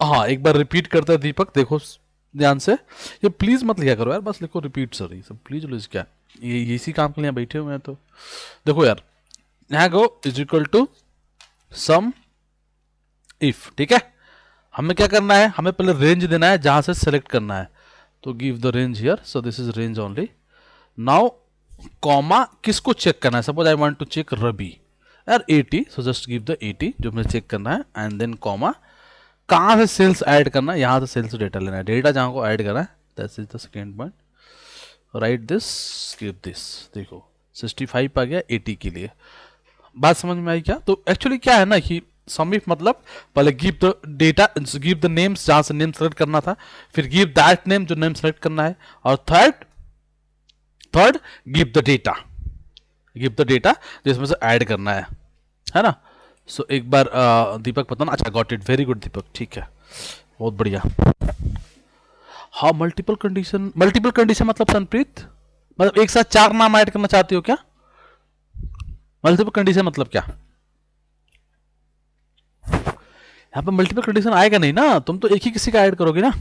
हाँ, एक बार रिपीट करता है दीपक, देखो ध्यान से, ये प्लीज मत लिखा करो यार, बस लिखो रिपीट सर, ये सब प्लीज प्लीज क्या, ये इसी काम के लिए बैठे हुए हैं। तो देखो यार, यहाँ go is equal to sum if. ठीक है, हमें क्या करना है, हमें पहले रेंज देना है जहां से सेलेक्ट करना है, तो give the range here, so this is range only. Now comma किसको चेक करना है? Suppose I want to check Rabi यार 80, सो जस्ट गिव द 80 जो मुझे चेक करना है, एंड देन कॉमा कहाँ से सेल्स ऐड करना है, यहाँ से सेल्स डेटा लेना है, डेटा जहाँ को ऐड करना है, that's is the second point. Right this, give this, देखो 65 आ गया 80 के लिए। बात समझ में आई क्या? तो एक्चुअली क्या है ना कि समीप मतलब पहले give the data, give the names जहाँ से नेम सेलेक्ट करना था, फिर गिव दैट नेम जो नेम सेलेक्ट करना है, और third give the data, give the data जिसमें से ऐड करना है ना। सो एक बार दीपक बताना। अच्छा, गॉट इट, वेरी गुड दीपक, ठीक है, बहुत बढ़िया। हाँ, मल्टीपल कंडीशन, मल्टीपल कंडीशन मतलब संप्रीत, मतलब एक साथ 4 नाम ऐड करना चाहती हो क्या? मल्टीपल कंडीशन मतलब क्या? यहाँ पे मल्टीपल कंडीशन आएगा नहीं ना, तुम तो एक ही किसी का ऐड करोगे ना।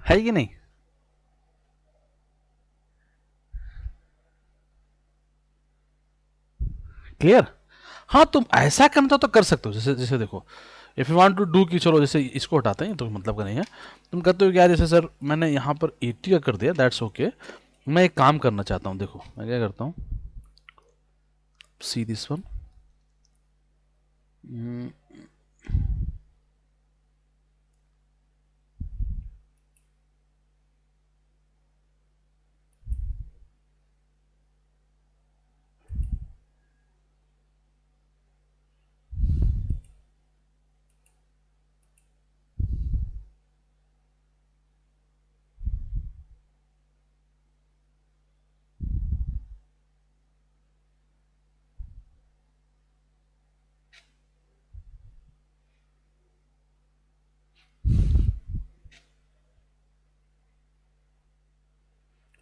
है कि नहीं? क्लियर? हाँ, तुम ऐसा करना तो कर सकते हो, जैसे जैसे देखो, if you want to do कि चलो जैसे इसको हटाते हैं तो मतलब का नहीं है, तुम कहते हो कि यार जैसे सर मैंने यहाँ पर 80 का कर दिया, दैट्स ओके, मैं एक काम करना चाहता हूँ। देखो मैं क्या करता हूँ, सी दिस वन,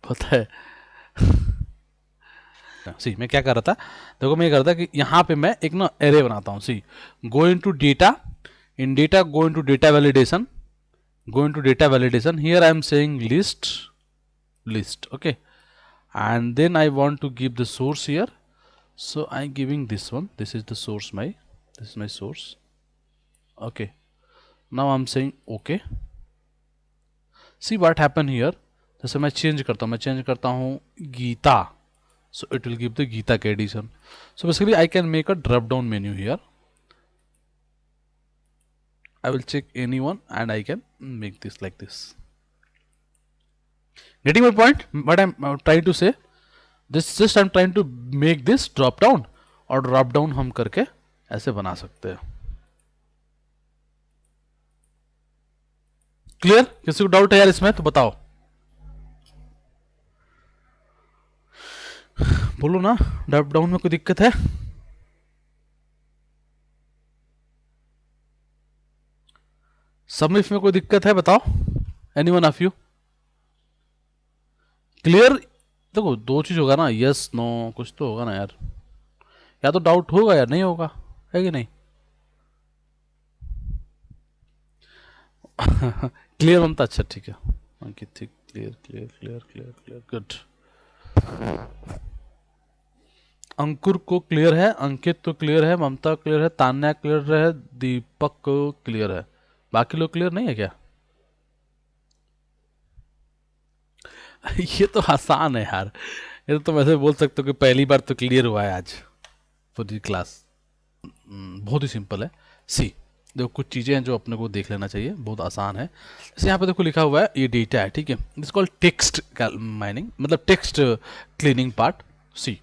पता है सी मैं क्या कर रहा था, देखो मैं ये कर रहा था कि यहाँ पे मैं एक ना एरे बनाता हूँ। See go into data, in data go into data validation, go into data validation. Here I am saying list, okay, and then I want to give the source here, so I'm giving this one. This is the source, this is my source, okay. Now I'm saying okay. See what happened here. जैसे मैं change करता हूँ Gita, so it will give the Gita edition. So basically I can make a drop down menu here. I will check anyone and I can make this like this. Getting my point? What I'm trying to say, this just I'm trying to make this drop down, और drop down हम करके ऐसे बना सकते हैं. Clear? किसी को doubt है यार इसमें तो बताओ, बोलो ना. ड्रॉप डाउन में कोई दिक्कत है? सबमिट में कोई दिक्कत है बताओ, एनीवन ऑफ यू? क्लियर? देखो दो चीज होगा ना, यस नो कुछ तो होगा ना यार, या तो डाउट होगा या नहीं होगा, है कि नहीं? क्लियर ममता? अच्छा ठीक है, अंकित ठीक, clear clear clear clear clear, good. Ankur को क्लियर है, अंकित तो क्लियर है, ममता क्लियर है, तान्या क्लियर है, दीपक को क्लियर है, बाकी लोग क्लियर नहीं है क्या? ये तो आसान है यार, ये तो तुम ऐसे बोल सकते हो कि पहली बार तो क्लियर हुआ है आज पूरी क्लास. बहुत ही सिंपल है. सी देखो कुछ चीज़ें हैं जो अपने को देख लेना चाहिए, बहुत आसान है. जैसे यहाँ पे देखो लिखा हुआ है ये डेटा है, ठीक है, इट्स कॉल्ड टेक्स्ट माइनिंग, मतलब टेक्स्ट क्लीनिंग पार्ट. सी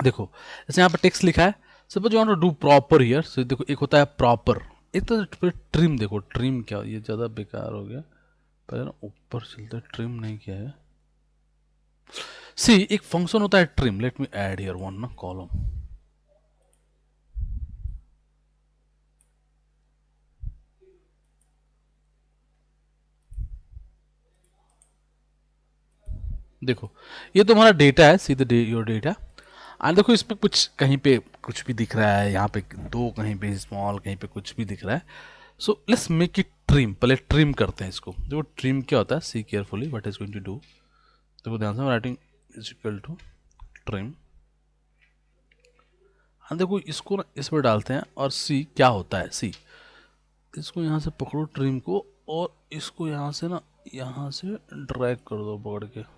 देखो जैसे यहाँ पे टेक्स्ट लिखा है, suppose you want to do proper here. So देखो एक होता है प्रॉपर, एक तो ट्रिम. देखो ट्रिम क्या, ये ज़्यादा बेकार हो गया, पहले ना ऊपर चलते, ट्रिम नहीं किया है. सी एक फंक्शन होता है trim. Let me add here one ना कॉलम. देखो ये तुम्हारा डेटा है, सी द योर डेटा. और देखो इसमें कुछ कहीं पे कुछ भी दिख रहा है, यहाँ पे दो कहीं पे स्मॉल, कहीं पे कुछ भी दिख रहा है. So let's make it trim. पहले ट्रिम करते हैं इसको. देखो ट्रिम क्या होता है, see carefully what is going to do. देखो ध्यान से, writing is equal to trim. हाँ देखो इसको ना इस पर डालते हैं, और सी क्या होता है, सी इसको यहाँ से पकड़ो ट्रिम को, और इसको यहाँ से ना यहाँ से ड्रैग कर दो पकड़ के.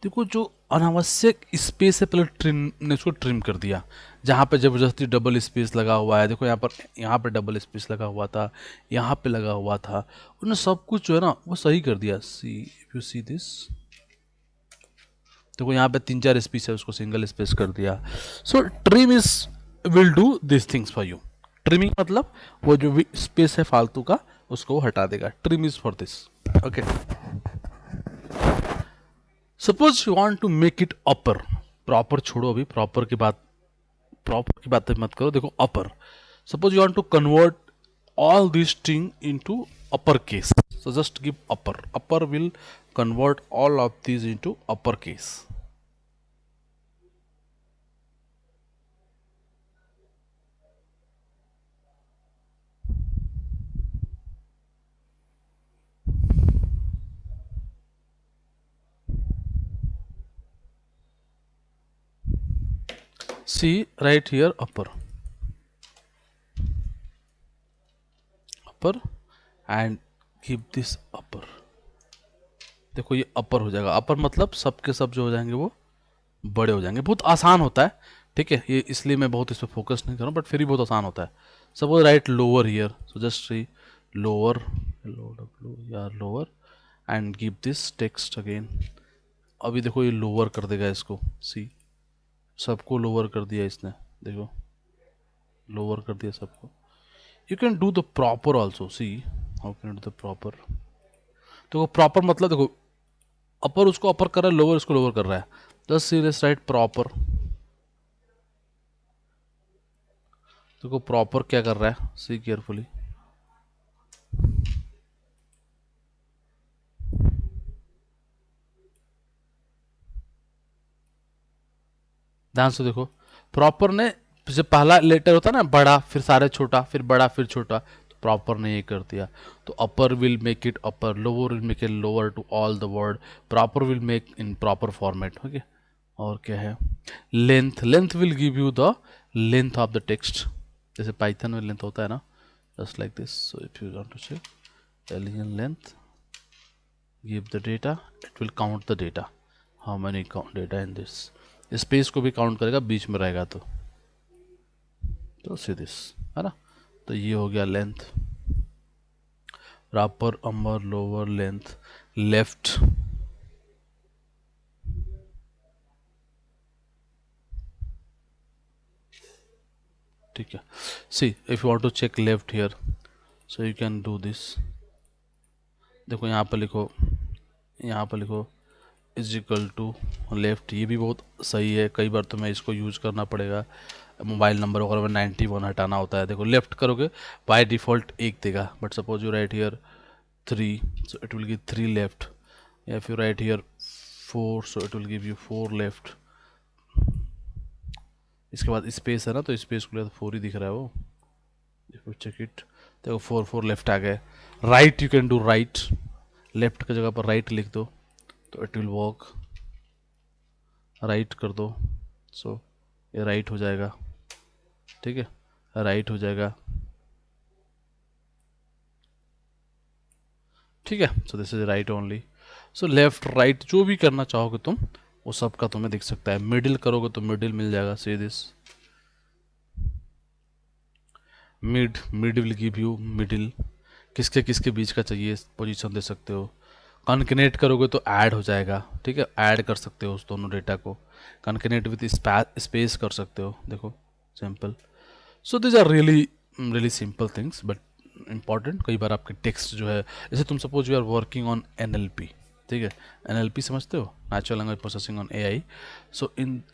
देखो जो अनावश्यक स्पेस है पहले ट्रिम ने उसको ट्रिम कर दिया. जहाँ पे जबरदस्ती डबल स्पेस लगा हुआ है, देखो यहाँ पर डबल स्पेस लगा हुआ था, यहाँ पे लगा हुआ था, उन्होंने सब कुछ जो है ना वो सही कर दिया. सी इफ यू सी दिस, देखो यहाँ पे 3-4 स्पेस है, उसको सिंगल स्पेस कर दिया. So trim is will do this things for you. Trimming मतलब वो जो स्पेस है फालतू का उसको वो हटा देगा. Trim is for this, okay. Suppose you want to make it upper. Proper छोड़ो अभी, प्रॉपर की बात मत करो. देखो upper, suppose you want to convert all this thing into upper case. So just give upper. Upper will convert all of this into upper case. See right here upper and keep this upper. देखो ये अपर हो जाएगा. अपर मतलब सब के सब जो हो जाएंगे वो बड़े हो जाएंगे. बहुत आसान होता है, ठीक है, ये इसलिए मैं बहुत इस पर फोकस नहीं कर रहा हूँ, बट फिर भी बहुत आसान होता है. Suppose right lower here, so just see lower, lower and give this text again. अभी देखो ये लोअर कर देगा इसको. सी सबको लोअर कर दिया इसने, देखो लोअर कर दिया सबको. You can do the proper also. See how can do the proper. देखो प्रॉपर मतलब देखो अपर उसको अपर कर रहा है, लोअर उसको लोअर कर रहा है. Just see let's write proper. देखो प्रॉपर क्या कर रहा है, सी केयरफुली. ध्यान से देखो, प्रॉपर ने जो पहला लेटर होता है ना बड़ा, फिर सारे छोटा, फिर बड़ा, फिर छोटा, तो प्रॉपर ने ये कर दिया, तो upper will make it upper, lower will make it lower to all the word, proper will make in proper format. Okay, और क्या है, length, length will give you the length of the text, जैसे Python में length होता है ना, just like this. So if you want to check alien length, give the data, it will count the data, how many count data in this, space को भी count करेगा बीच में रहेगा तो सी दिस, है ना। तो ये हो गया length, proper, upper, lower, length, left, ठीक है। See if you want to check left here, so you can do this, देखो यहाँ पर लिखो, यहाँ पर लिखो इज इक्वल टू लेफ्ट, ये भी बहुत सही है, कई बार तो मैं इसको यूज करना पड़ेगा, मोबाइल नंबर वगैरह में 91 हटाना होता है। देखो लेफ्ट करोगे बाय डिफ़ॉल्ट 1 देगा, but suppose you right here 3, so it will give 3 left. If you write here 4, so it will give you 4 left. इसके बाद स्पेस है ना, तो स्पेस को लिया तो 4 ही दिख रहा है वो, if you check it, देखो 4 लेफ्ट आ गए। Right you can do right, left की जगह पर राइट लिख दो तो इट विल वर्क, राइट कर दो, सो ये राइट हो जाएगा, ठीक है, राइट हो जाएगा, ठीक है। सो this is right only. So left right जो भी करना चाहोगे तुम, वो सब का तुम्हें दिख सकता है। मिडिल करोगे तो मिडिल मिल जाएगा, see this, mid, mid will give you middle, किसके किसके बीच का चाहिए पोजीशन दे सकते हो। कॉन्कनेट करोगे तो ऐड हो जाएगा, ठीक है, ऐड कर सकते हो उस दोनों डेटा को, कॉन्कनेट विथ स्पेस कर सकते हो, देखो simple. So this are really simple things but important. कई बार आपके टेक्स्ट जो है, जैसे तुम suppose you are working on NLP, ठीक है, NLP समझते हो, natural language processing on AI। So in